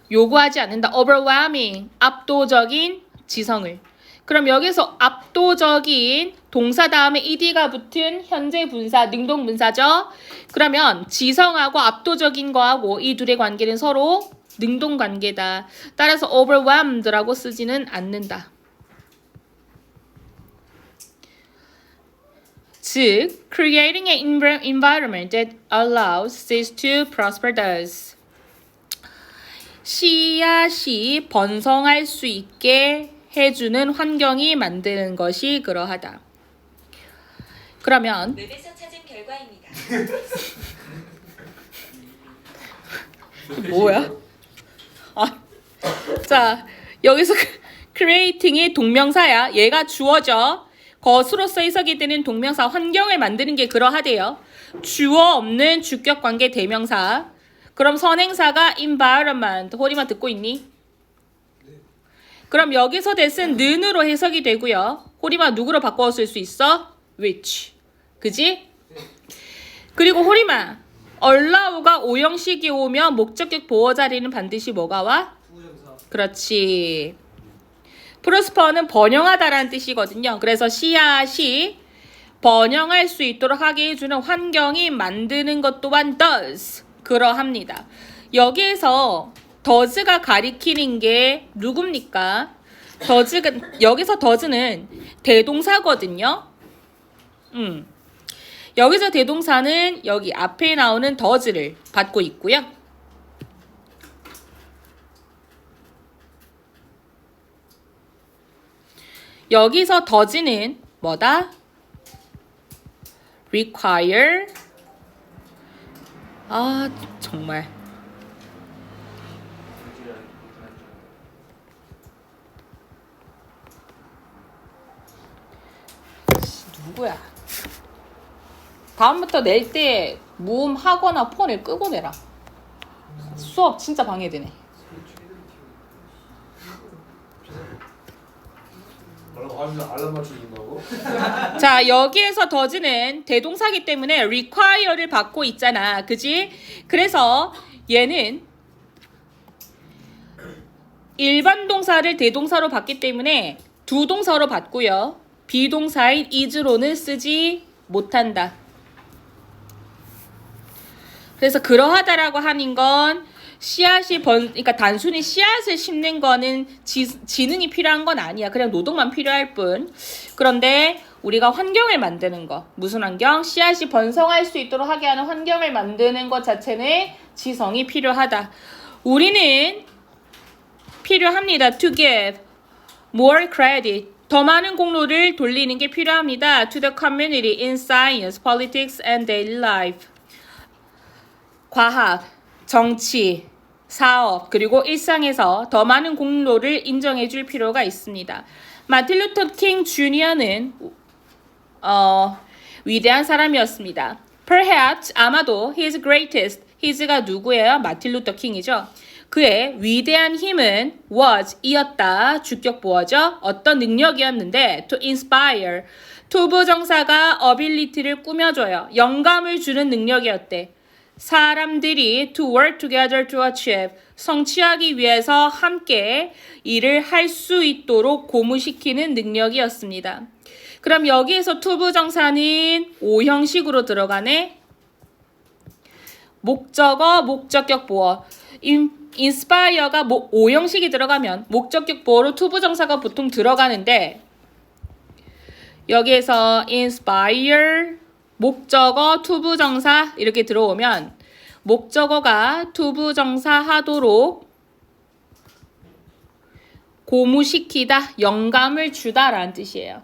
요구하지 않는다. overwhelming, 압도적인 지성을. 그럼 여기서 압도적인 동사 다음에 ed가 붙은 현재 분사, 능동 분사죠. 그러면 지성하고 압도적인 거하고 이 둘의 관계는 서로 능동 관계다. 따라서 overwhelmed라고 쓰지는 않는다. 즉, creating an environment that allows seeds to prosper does. 씨앗이 번성할 수 있게 해주는 환경이 만드는 것이 그러하다. 그러면 웹에서 찾은 결과입니다. 뭐야? 자, 여기서 creating이 동명사야. 얘가 주어져. 것으로서 해석이 되는 동명사 환경을 만드는 게 그러하대요. 주어 없는 주격관계 대명사. 그럼 선행사가 environment. 호리마 듣고 있니? 그럼 여기서 대신 는으로 해석이 되고요. 호리마 누구로 바꿔 쓸 수 있어? which. 그지? 그리고 호리마 allow가 오형식이 오면 목적격 보어 자리는 반드시 뭐가 와? 그렇지. prosper는 번영하다라는 뜻이거든요. 그래서 씨앗이 번영할 수 있도록 하게 해주는 환경이 만드는 것 또한 does. 그러합니다. 여기에서 does가 가리키는 게 누굽니까? 여기서 does는 대동사거든요. 여기서 대동사는 여기 앞에 나오는 does를 받고 있고요. 여기서 does는 뭐다? require. 아, 정말. 누구야? 다음부터 낼 때 무음하거나 폰을 끄고 내라. 수업 진짜 방해되네. 알람 맞춰준다고? 자, 여기에서 does는 대동사기 때문에 require를 받고 있잖아. 그지? 그래서 얘는 일반 동사를 대동사로 받기 때문에 두 동사로 받고요. 비동사인 is로는 쓰지 못한다. 그래서 그러하다라고 하는 건 그러니까 단순히 씨앗을 심는 거는 지능이 필요한 건 아니야. 그냥 노동만 필요할 뿐. 그런데 우리가 환경을 만드는 거, 무슨 환경? 씨앗이 번성할 수 있도록 하게 하는 환경을 만드는 것 자체는 지성이 필요하다. 우리는 필요합니다. To give more credit. 더 많은 공로를 돌리는 게 필요합니다. To the community in science, politics, and daily life. 과학, 정치, 사업, 그리고 일상에서 더 많은 공로를 인정해 줄 필요가 있습니다. 마틴 루터 킹 주니어는 위대한 사람이었습니다. Perhaps, 아마도 his greatest, his가 누구예요? 마틴 루터 킹이죠. 그의 위대한 힘은 was, 이었다. 주격 보어죠. 어떤 능력이었는데 to inspire, 투부정사가 ability를 꾸며줘요. 영감을 주는 능력이었대. 사람들이 to work together to achieve, 성취하기 위해서 함께 일을 할 수 있도록 고무시키는 능력이었습니다. 그럼 여기에서 투부정사는 오형식으로 들어가네. 목적어, 목적격 보어. inspire가 오형식이 들어가면 목적격 보어로 투부정사가 보통 들어가는데 여기에서 inspire 목적어, 투부정사 이렇게 들어오면 목적어가 투부정사 하도록 고무시키다, 영감을 주다라는 뜻이에요.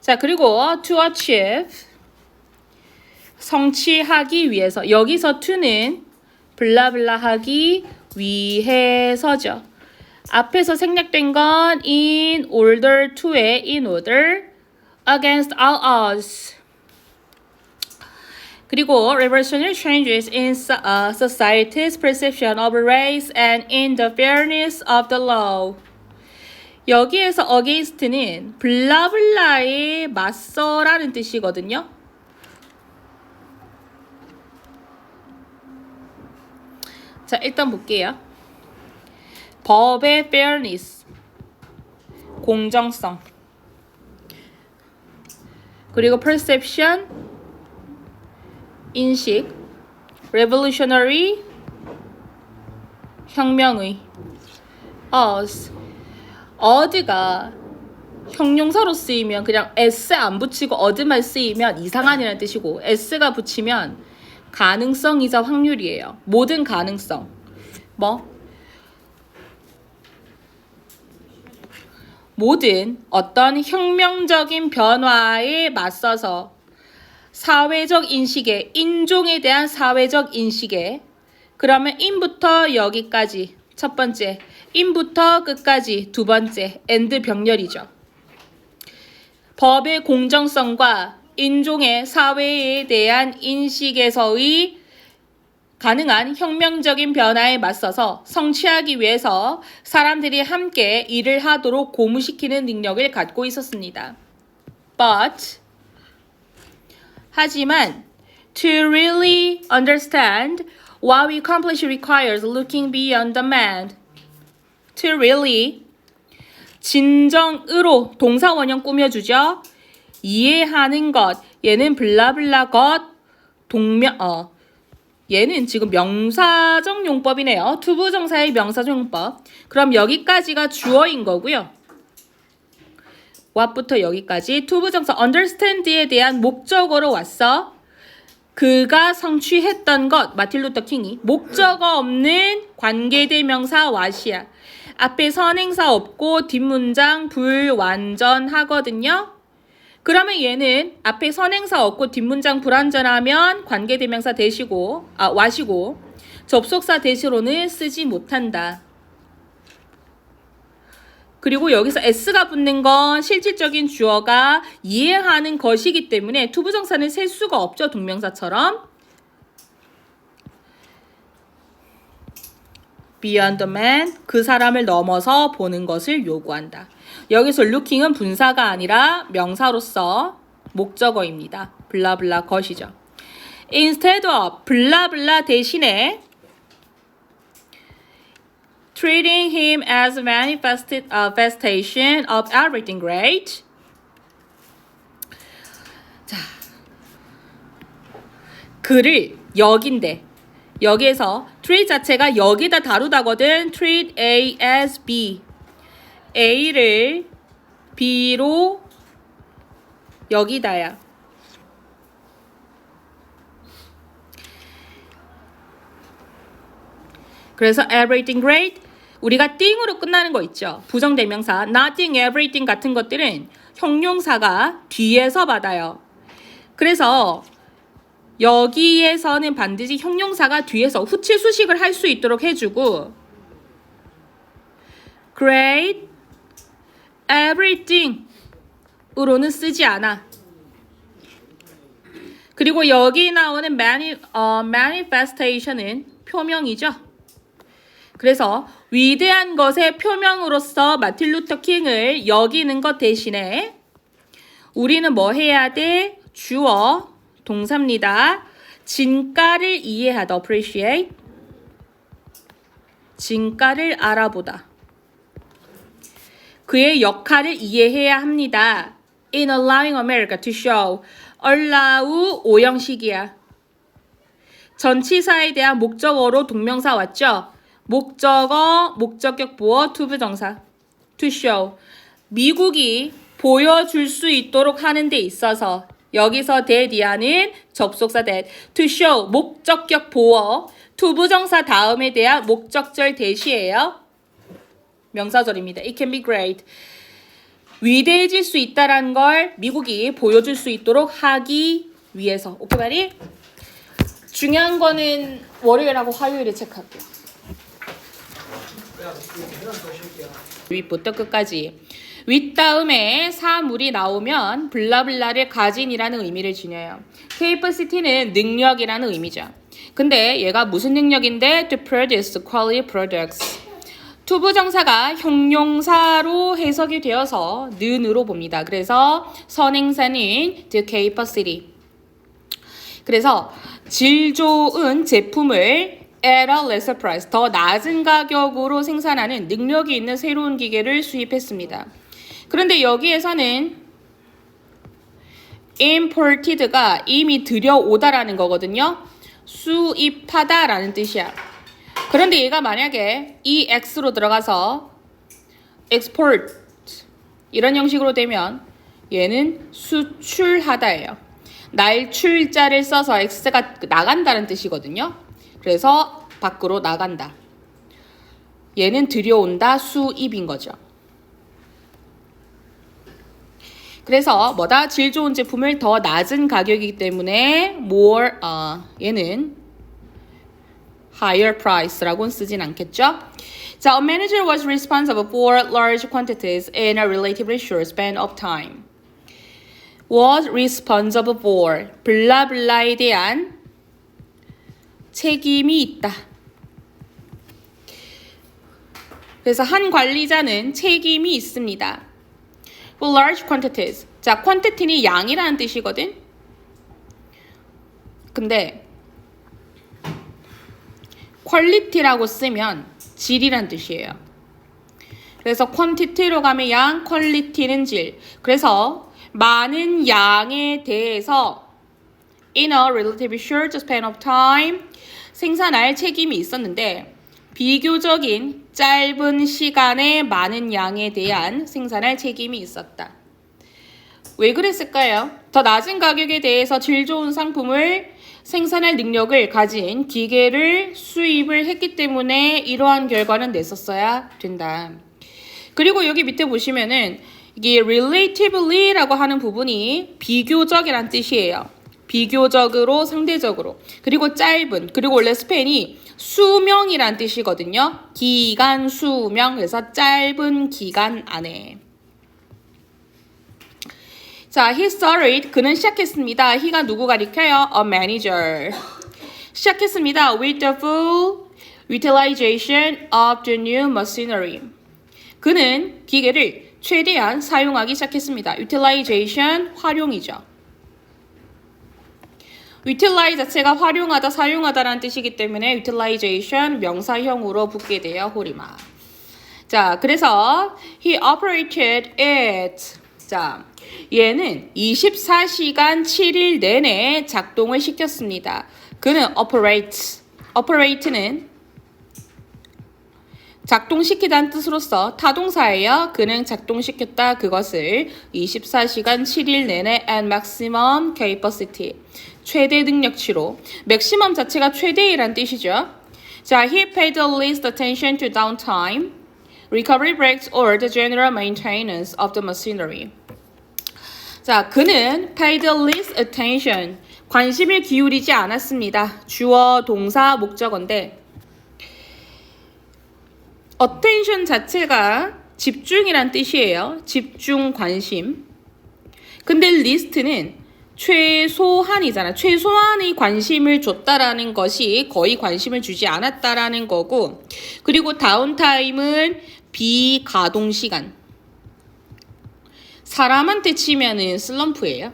자, 그리고 to achieve 성취하기 위해서. 여기서 to는 블라블라 하기 위해서죠. 앞에서 생략된 건 in order to의 in order against all odds. 그리고 revolutionary changes in society's perception of race and in the fairness of the law. 여기에서 against는 블라블라에 맞서라는 뜻이거든요. 자, 일단 볼게요. 법의 fairness, 공정성. 그리고 perception, 인식. revolutionary, 혁명의. us, 어드가 형용사로 쓰이면 그냥 s 안 붙이고 어드만 쓰이면 이상한이라는 뜻이고 s가 붙이면 가능성이자 확률이에요. 모든 가능성. 모든 어떤 혁명적인 변화에 맞서서 사회적 인식에, 인종에 대한 사회적 인식에, 그러면 in부터 여기까지 첫 번째, in부터 끝까지 두 번째, and 병렬이죠. 법의 공정성과 인종의 사회에 대한 인식에서의 가능한 혁명적인 변화에 맞서서 성취하기 위해서 사람들이 함께 일을 하도록 고무시키는 능력을 갖고 있었습니다. But, 하지만, to really understand what we accomplish requires looking beyond the man. to really 진정으로 동사 원형 꾸며주죠. 이해하는 것 얘는 블라블라 것 얘는 지금 명사적 용법이네요. 투부정사의 명사적 용법. 그럼 여기까지가 주어인 거고요. what부터 여기까지 투부정사 understand에 대한 목적어로 왔어. 그가 성취했던 것 마틴 루터 킹이 목적어 없는 관계대명사 what이야. 앞에 선행사 없고 뒷문장 불완전하거든요. 그러면 얘는 앞에 선행사 없고 뒷문장 불완전하면 관계대명사 what이고 접속사 대시로는 쓰지 못한다. 그리고 여기서 s가 붙는 건 실질적인 주어가 이해하는 것이기 때문에 투부정사는 셀 수가 없죠. 동명사처럼. Beyond the man, 그 사람을 넘어서 보는 것을 요구한다. 여기서 looking은 분사가 아니라 명사로서 목적어입니다. 블라블라 것이죠. Instead of 블라블라 대신에 treating him as a manifestation of everything great. 자, 그를 여긴데 여기에서 treat 자체가 여기다 다루다거든. treat A as B. A를 B로 여기다야. 그래서 everything great 우리가 띵으로 끝나는 거 있죠. 부정대명사 nothing, everything 같은 것들은 형용사가 뒤에서 받아요. 그래서 여기에서는 반드시 형용사가 뒤에서 후치 수식을 할 수 있도록 해주고 great, everything 으로는 쓰지 않아. 그리고 여기 나오는 manifestation은 표명이죠. 그래서 위대한 것의 표명으로서 마틴 루터 킹을 여기는 것 대신에 우리는 뭐 해야 돼? 주어, 동사입니다. 진가를 이해하다, appreciate. 진가를 알아보다. 그의 역할을 이해해야 합니다. In allowing America to show. allow 오형식이야. 전치사에 대한 목적어로 동명사 왔죠? 목적어, 목적격 보어, 투부정사. To show. 미국이 보여줄 수 있도록 하는 데 있어서 여기서 that이하는 접속사 that. To show, 목적격 보어. 투부정사 다음에 대한 목적절 that이에요. 명사절입니다. It can be great. 위대해질 수 있다는 걸 미국이 보여줄 수 있도록 하기 위해서. 오케이, 말이? 중요한 거는 월요일하고 화요일에 체크할게요. 윗부터 끝까지. 윗 다음에 사물이 나오면 블라블라를 가진이라는 의미를 지녀요. capacity 능력이라는 의미죠. 근데 얘가 무슨 능력인데? To produce quality products. 투부정사가 형용사로 해석이 되어서 는으로 봅니다. 그래서 선행사는 the capacity. 그래서 질 좋은 제품을 at a lesser price, 더 낮은 가격으로 생산하는 능력이 있는 새로운 기계를 수입했습니다. 그런데 여기에서는 imported가 이미 들여오다라는 거거든요. 수입하다라는 뜻이야. 그런데 얘가 만약에 EX로 들어가서 export 이런 형식으로 되면 얘는 수출하다예요. 날출자를 써서 X가 나간다는 뜻이거든요. 그래서 밖으로 나간다. 얘는 들여온다, 수입인 거죠. 그래서 뭐다? 질 좋은 제품을 더 낮은 가격이기 때문에 more, 얘는 higher price라고는 쓰진 않겠죠. 자, a manager was responsible for large quantities in a relatively short span of time. was responsible for 블라블라에 대한 책임이 있다. 그래서 한 관리자는 책임이 있습니다. For large quantities. 자, quantity는 양이라는 뜻이거든. 근데 quality라고 쓰면 질이란 뜻이에요. 그래서 quantity로 가면 양, quality는 질. 그래서 많은 양에 대해서 in a relatively short span of time 생산할 책임이 있었는데 비교적인 짧은 시간에 많은 양에 대한 생산할 책임이 있었다. 왜 그랬을까요? 더 낮은 가격에 대해서 질 좋은 상품을 생산할 능력을 가진 기계를 수입을 했기 때문에 이러한 결과는 냈었어야 된다. 그리고 여기 밑에 보시면은 이게 relatively라고 하는 부분이 비교적이란 뜻이에요. 비교적으로, 상대적으로. 그리고 짧은, 그리고 원래 스팬이 수명이란 뜻이거든요. 기간, 수명. 그래서 짧은 기간 안에. 자, he started. 그는 시작했습니다. he가 누구 가리켜요? A manager. 시작했습니다. with the full utilization of the new machinery. 그는 기계를 최대한 사용하기 시작했습니다. utilization, 활용이죠. utilize 자체가 활용하다, 사용하다라는 뜻이기 때문에 utilization 명사형으로 붙게 돼요. 호리마. 자, 그래서 he operated it. 자, 얘는 24시간 7일 내내 작동을 시켰습니다. 그는 operate는 작동시키다는 뜻으로서 타동사예요. 그는 작동시켰다 그것을 24시간 7일 내내 at maximum capacity. 최대 능력치로. maximum 자체가 최대이란 뜻이죠. 자, he paid the least attention to downtime, recovery breaks, or the general maintenance of the machinery. 자, 그는 paid the least attention. 관심을 기울이지 않았습니다. 주어, 동사, 목적어인데 attention 자체가 집중이란 뜻이에요. 집중, 관심. 근데 list는 최소한이잖아. 최소한의 관심을 줬다라는 것이 거의 관심을 주지 않았다라는 거고, 그리고 다운타임은 비가동 시간. 사람한테 치면은 슬럼프예요.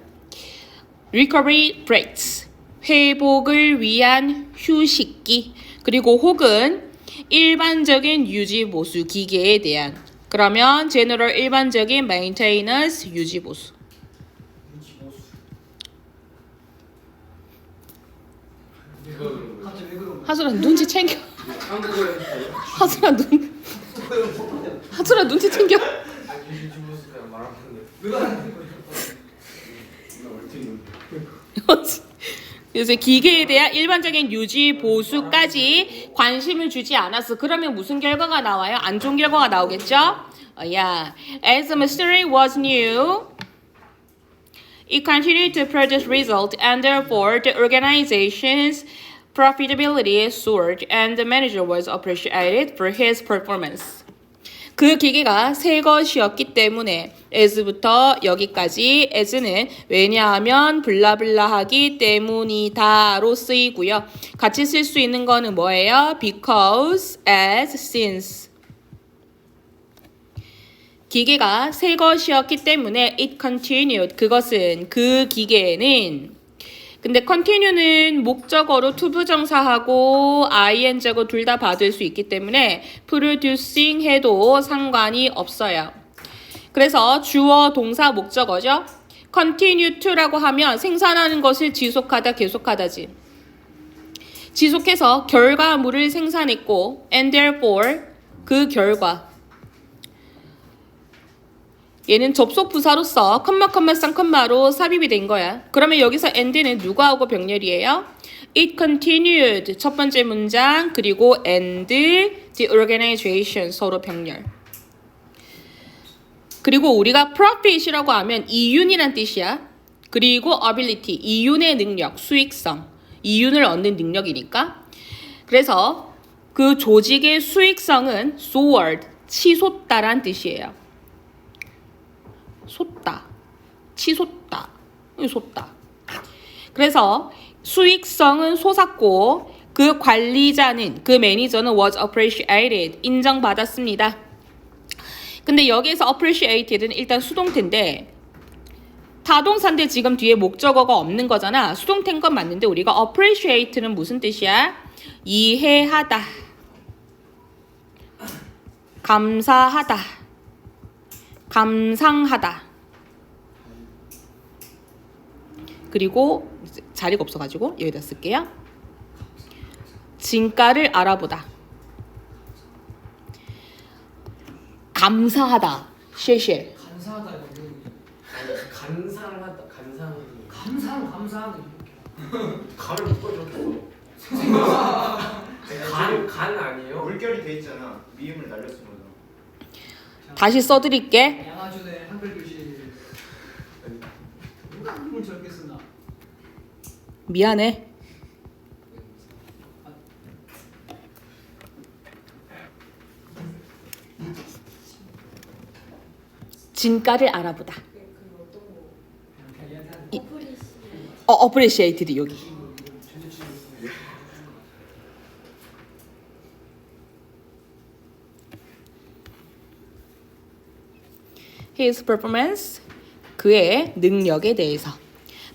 recovery breaks. 회복을 위한 휴식기. 그리고 혹은 일반적인 유지 보수 기계에 대한. 그러면 general 일반적인 maintenance 유지 보수. 하수라 눈치 챙겨. 하수라 눈치 챙겨. 그래서 기계에 대한 일반적인 유지 보수까지 관심을 주지 않았어. 그러면 무슨 결과가 나와요? 안 좋은 결과가 나오겠죠? Yeah. As the machinery was new, it continued to produce results, and therefore the organization's profitability soared, and the manager was appreciated for his performance. 그 기계가 새 것이었기 때문에 as부터 여기까지 as는 왜냐하면 블라블라하기 때문이다로 쓰이고요. 같이 쓸 수 있는 거는 뭐예요? because, as, since. 기계가 새 것이었기 때문에 it continued. 그것은 그 기계는 근데 continue는 목적어로 투부정사하고 ing하고 둘 다 받을 수 있기 때문에 producing 해도 상관이 없어요. 그래서 주어, 동사, 목적어죠. continue to라고 하면 생산하는 것을 지속하다, 계속하다지. 지속해서 결과물을 생산했고 and therefore 그 결과. 얘는 접속 부사로서 컴마 쌍컴마로 삽입이 된 거야. 그러면 여기서 and는 누구하고 병렬이에요? It continued 첫 번째 문장 그리고 and the organization 서로 병렬. 그리고 우리가 profit이라고 하면 이윤이란 뜻이야. 그리고 ability 이윤의 능력, 수익성. 이윤을 얻는 능력이니까. 그래서 그 조직의 수익성은 soared 치솟다란 뜻이에요. 솟다, 치솟다, 솟다. 그래서 수익성은 솟았고 그 관리자는, 그 매니저는 was appreciated, 인정받았습니다. 근데 여기에서 appreciated는 일단 수동태인데 타동사인데 지금 뒤에 목적어가 없는 거잖아. 수동태인 건 맞는데 우리가 appreciate는 무슨 뜻이야? 이해하다, 감사하다. 감상하다. 그리고 자리가 없어가지고 여기다 쓸게요. 진가를 알아보다. 감사하다. 쉐쉐. 감사하다 이거. 간상하다. 감사하다. 간을 묶어줬어. 간 아니에요? 물결이 돼 있잖아. 미음을 날렸습니다. 다시 써드릴게. 양아준의 한글 교실. 누가 한글 저렇게 쓰나? 미안해. 진가를 알아보다. appreciated 여기. His performance, 그의 능력에 대해서.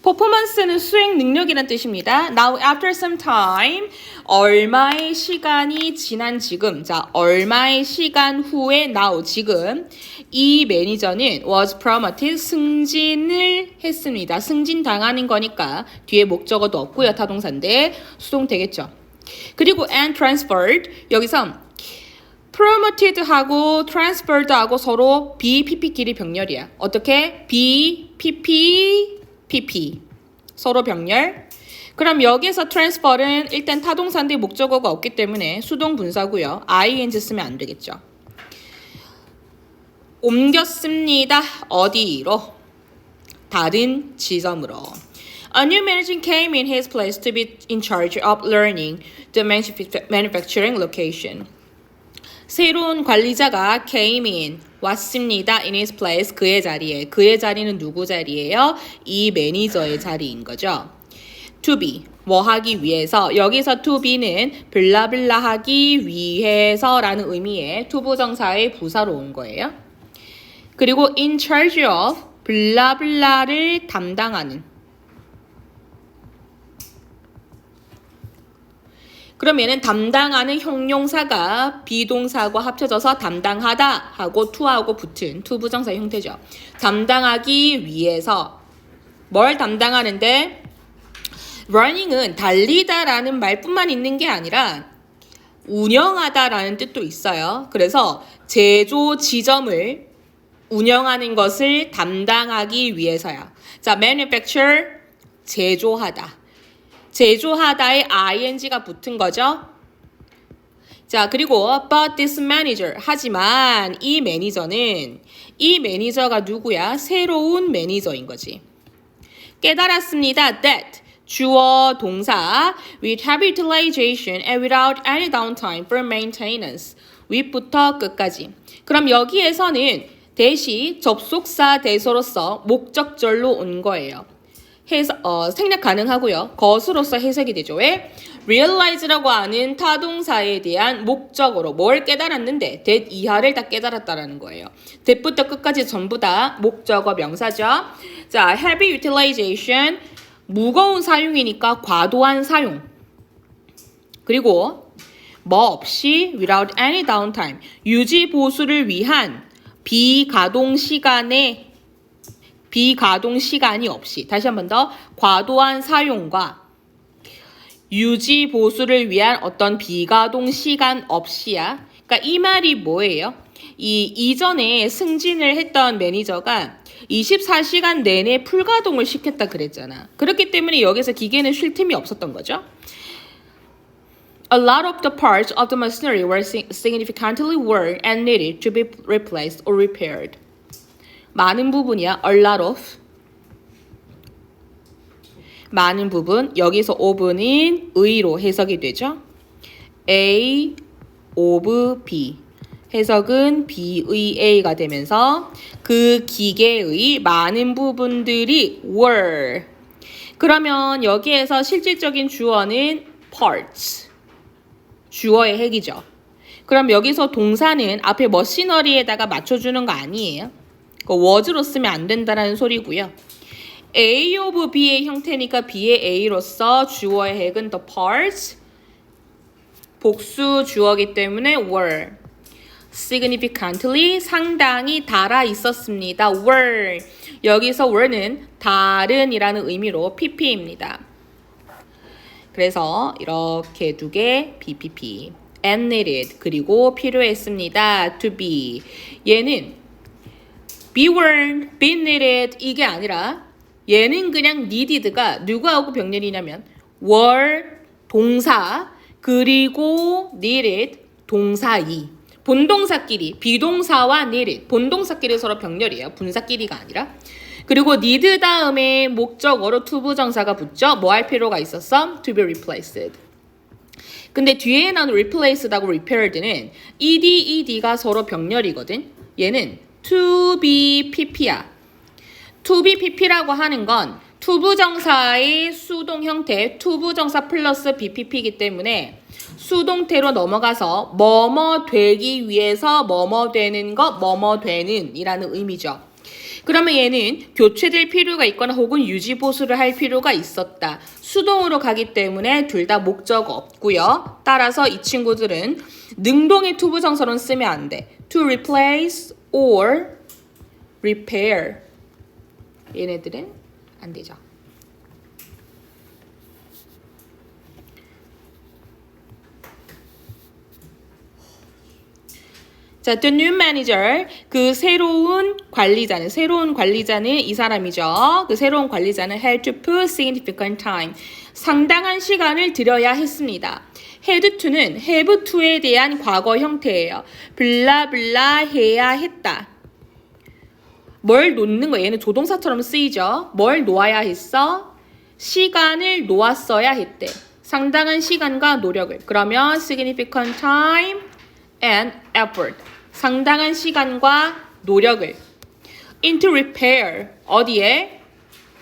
퍼포먼스는 수행 능력이란 뜻입니다. Now after some time, 얼마의 시간이 지난 지금, 자 얼마의 시간 후에 now 지금 이 매니저는 was promoted, 승진을 했습니다. 승진당하는 거니까 뒤에 목적어도 없고요. 타동사인데 수동되겠죠. 그리고 and transferred, 여기서 promoted하고 transferred하고 서로 BPP끼리 병렬이야. 어떻게? BPP PP 서로 병렬. 그럼 여기서 transfer은 일단 타동사인데 목적어가 없기 때문에 수동 분사고요. ing 쓰면 안 되겠죠. 옮겼습니다. 어디로? 다른 지점으로. A new manager came in his place to be in charge of learning the manufacturing location. 새로운 관리자가 came in, 왔습니다. in his place, 그의 자리에. 그의 자리는 누구 자리예요? 이 매니저의 자리인 거죠. to be, 뭐 하기 위해서. 여기서 to be는 블라블라 하기 위해서라는 의미의 투부정사의 부사로 온 거예요. 그리고 in charge of, 블라블라를 담당하는. 그러면은 담당하는 형용사가 비동사하고 합쳐져서 담당하다 하고 to하고 붙은 투부정사 형태죠. 담당하기 위해서 뭘 담당하는데 running은 달리다라는 말뿐만 있는 게 아니라 운영하다라는 뜻도 있어요. 그래서 제조 지점을 운영하는 것을 담당하기 위해서야. 자, manufacture, 제조하다. 제조하다에 ing가 붙은 거죠. 자, 그리고 but this manager, 하지만 이 매니저가 누구야? 새로운 매니저인 거지. 깨달았습니다. that 주어 동사 with heavy utilization and without any downtime for maintenance. 윗부터 끝까지. 그럼 여기에서는 대시 접속사 대소로서 목적절로 온 거예요. 생략 가능하고요. 것으로서 해석이 되죠. 왜? realize라고 하는 타동사에 대한 목적으로 뭘 깨달았는데 that 이하를 다 깨달았다라는 거예요. that부터 끝까지 전부 다 목적어 명사죠. 자, heavy utilization, 무거운 사용이니까 과도한 사용. 그리고 뭐 없이 without any downtime, 유지 보수를 위한 비가동 시간이 없이. 다시 한 번 더. 과도한 사용과 유지 보수를 위한 어떤 비가동 시간 없이야. 그러니까 이 말이 뭐예요? 이전에 승진을 했던 매니저가 24시간 내내 풀가동을 시켰다 그랬잖아. 그렇기 때문에 여기서 기계는 쉴 틈이 없었던 거죠. A lot of the parts of the machinery were significantly worn and needed to be replaced or repaired. 많은 부분이야. A lot of. 많은 부분. 여기서 of는 의로 해석이 되죠. A of B. 해석은 B의 A가 되면서 그 기계의 많은 부분들이 were. 그러면 여기에서 실질적인 주어는 parts. 주어의 핵이죠. 그럼 여기서 동사는 앞에 머시너리에다가 맞춰주는 거 아니에요? was로 쓰면 안 된다라는 소리고요. A of B의 형태니까 B의 A로서 주어의 핵은 the parts. 복수 주어기 때문에 were. significantly 상당히 달아 있었습니다. were 여기서 were는 다른이라는 의미로 pp입니다. 그래서 이렇게 두 개 BPP and needed 그리고 필요했습니다. to be 얘는 be weren't, be needed 이게 아니라 얘는 그냥 needed가 누구하고 병렬이냐면 were 동사 그리고 needed 동사이 본동사끼리 비동사와 needed 본동사끼리 서로 병렬이에요. 분사끼리가 아니라 그리고 need 다음에 목적어로 to 부정사가 붙죠. 뭐 할 필요가 있었어? to be replaced. 근데 뒤에 나온 replaced하고 repaired는 ed가 서로 병렬이거든. 얘는 to be pp야. to be pp라고 하는 건 to 부정사의 수동 형태 to 부정사 플러스 bpp이기 때문에 수동태로 넘어가서 뭐뭐 되기 위해서 뭐뭐 되는 것 뭐뭐 되는 이라는 의미죠. 그러면 얘는 교체될 필요가 있거나 혹은 유지 보수를 할 필요가 있었다. 수동으로 가기 때문에 둘 다 목적 없고요. 따라서 이 친구들은 능동의 to 부정사로는 쓰면 안 돼. to replace or repair 얘네들은 안 되죠. 자, the new manager, 그 새로운 관리자는 이 사람이죠. 그 새로운 관리자는 had to put significant time, 상당한 시간을 들여야 했습니다. had to는 have to에 대한 과거 형태예요. 블라블라 해야 했다. 뭘 놓는 거예요? 얘는 조동사처럼 쓰이죠. 뭘 놓아야 했어? 시간을 놓았어야 했대. 상당한 시간과 노력을. 그러면 significant time and effort. 상당한 시간과 노력을 into repair 어디에?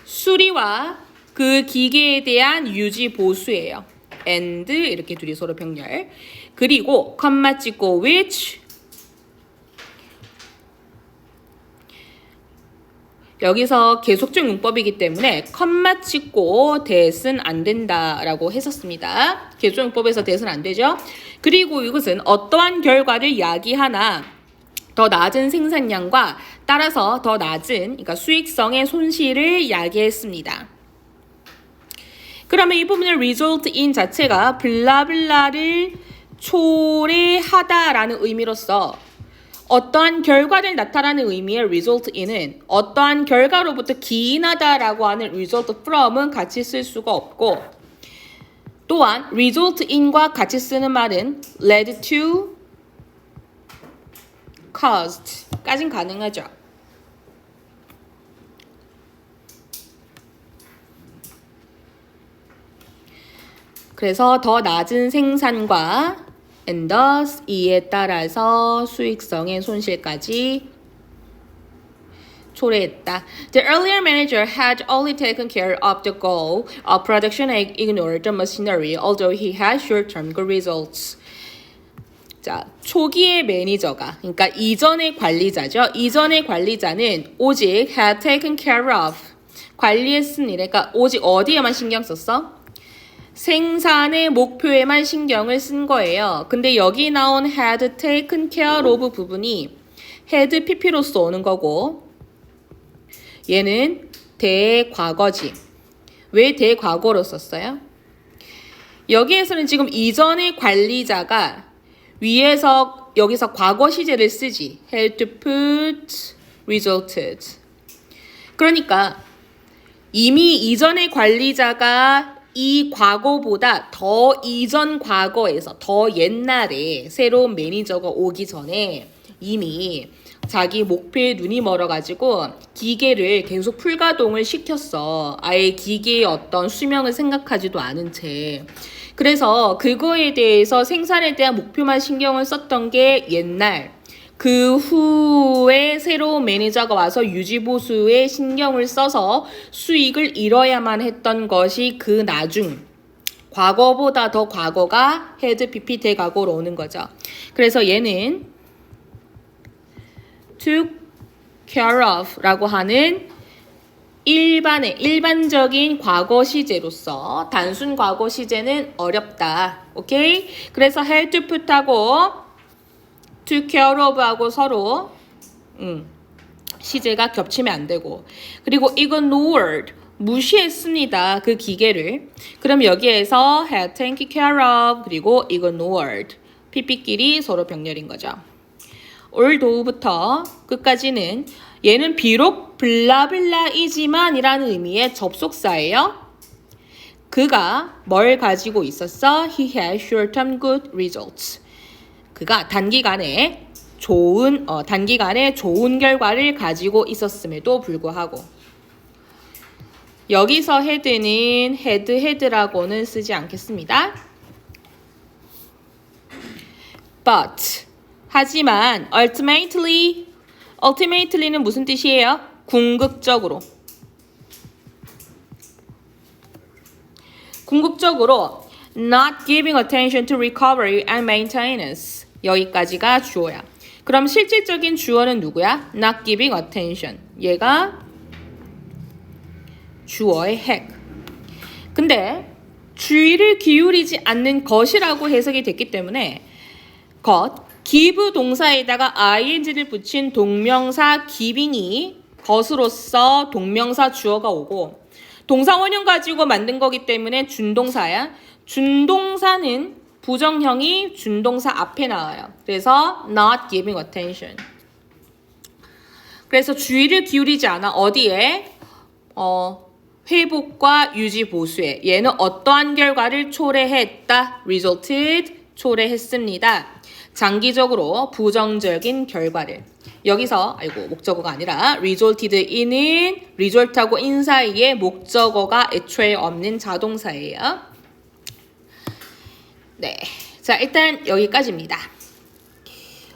수리와 그 기계에 대한 유지 보수예요. and 이렇게 둘이 서로 병렬. 그리고 컴마 찍고 which 여기서 계속적 용법이기 때문에 컴마 찍고 that은 안 된다라고 했었습니다. 계속적 용법에서 that은 안 되죠. 그리고 이것은 어떠한 결과를 야기하나 더 낮은 생산량과 따라서 더 낮은 그러니까 수익성의 손실을 야기했습니다. 그러면 이 부분의 result in 자체가 블라블라를 초래하다라는 의미로서 어떠한 결과를 나타나는 의미의 result in은 어떠한 결과로부터 기인하다라고 하는 result from은 같이 쓸 수가 없고 또한 result in과 같이 쓰는 말은 led to, caused 까진 가능하죠. 그래서 더 낮은 생산과 and thus 이에 따라서 수익성의 손실까지 초래했다. The earlier manager had only taken care of the goal of production and ignored the machinery, although he had short-term good results. 자, 초기의 매니저가, 그러니까 이전의 관리자죠. 이전의 관리자는 오직 had taken care of, 관리했습니다. 그러니까 오직 어디에만 신경 썼어? 생산의 목표에만 신경을 쓴 거예요. 근데 여기 나온 had taken care of 부분이 had pp로서 오는 거고 얘는 대과거지. 왜 대과거로 썼어요? 여기에서는 지금 이전의 관리자가 위에서 여기서 과거 시제를 쓰지. had to put resulted. 그러니까 이미 이전의 관리자가 이 과거보다 더 이전 과거에서 더 옛날에 새로운 매니저가 오기 전에 이미 자기 목표에 눈이 멀어가지고 기계를 계속 풀가동을 시켰어. 아예 기계의 어떤 수명을 생각하지도 않은 채. 그래서 그거에 대해서 생산에 대한 목표만 신경을 썼던 게 옛날. 그 후에 새로운 매니저가 와서 유지보수에 신경을 써서 수익을 잃어야만 했던 것이 그 나중. 과거보다 더 과거가 had pp 대과거로 오는 거죠. 그래서 얘는 took care of 라고 하는 일반적인 과거 시제로서 단순 과거 시제는 어렵다. 오케이? 그래서 had to put하고 took care of하고 서로 시제가 겹치면 안 되고 그리고 ignored 무시했습니다. 그 기계를. 그럼 여기에서 had taken care of 그리고 ignored PP끼리 서로 병렬인 거죠. although부터 끝까지는 얘는 비록 블라블라이지만 이라는 의미의 접속사예요. 그가 뭘 가지고 있었어? He had short-term good results. 그가 단기간에 좋은 결과를 가지고 있었음에도 불구하고 여기서 had는 had라고는 쓰지 않겠습니다. But 하지만 ultimately는 무슨 뜻이에요? 궁극적으로 not giving attention to recovery and maintenance 여기까지가 주어야. 그럼 실질적인 주어는 누구야? not giving attention 얘가 주어의 핵. 근데 주의를 기울이지 않는 것이라고 해석이 됐기 때문에 give 동사에다가 ing를 붙인 동명사 giving이 것으로서 동명사 주어가 오고 동사 원형 가지고 만든 거기 때문에 준동사야. 준동사는 부정형이 준동사 앞에 나와요. 그래서 not giving attention. 그래서 주의를 기울이지 않아. 어디에? 회복과 유지 보수에. 얘는 어떠한 결과를 초래했다. resulted 초래했습니다. 장기적으로 부정적인 결과를. 여기서 목적어가 아니라 resulted in은 result하고 in 사이에 목적어가 애초에 없는 자동사예요. 네, 자 일단 여기까지입니다.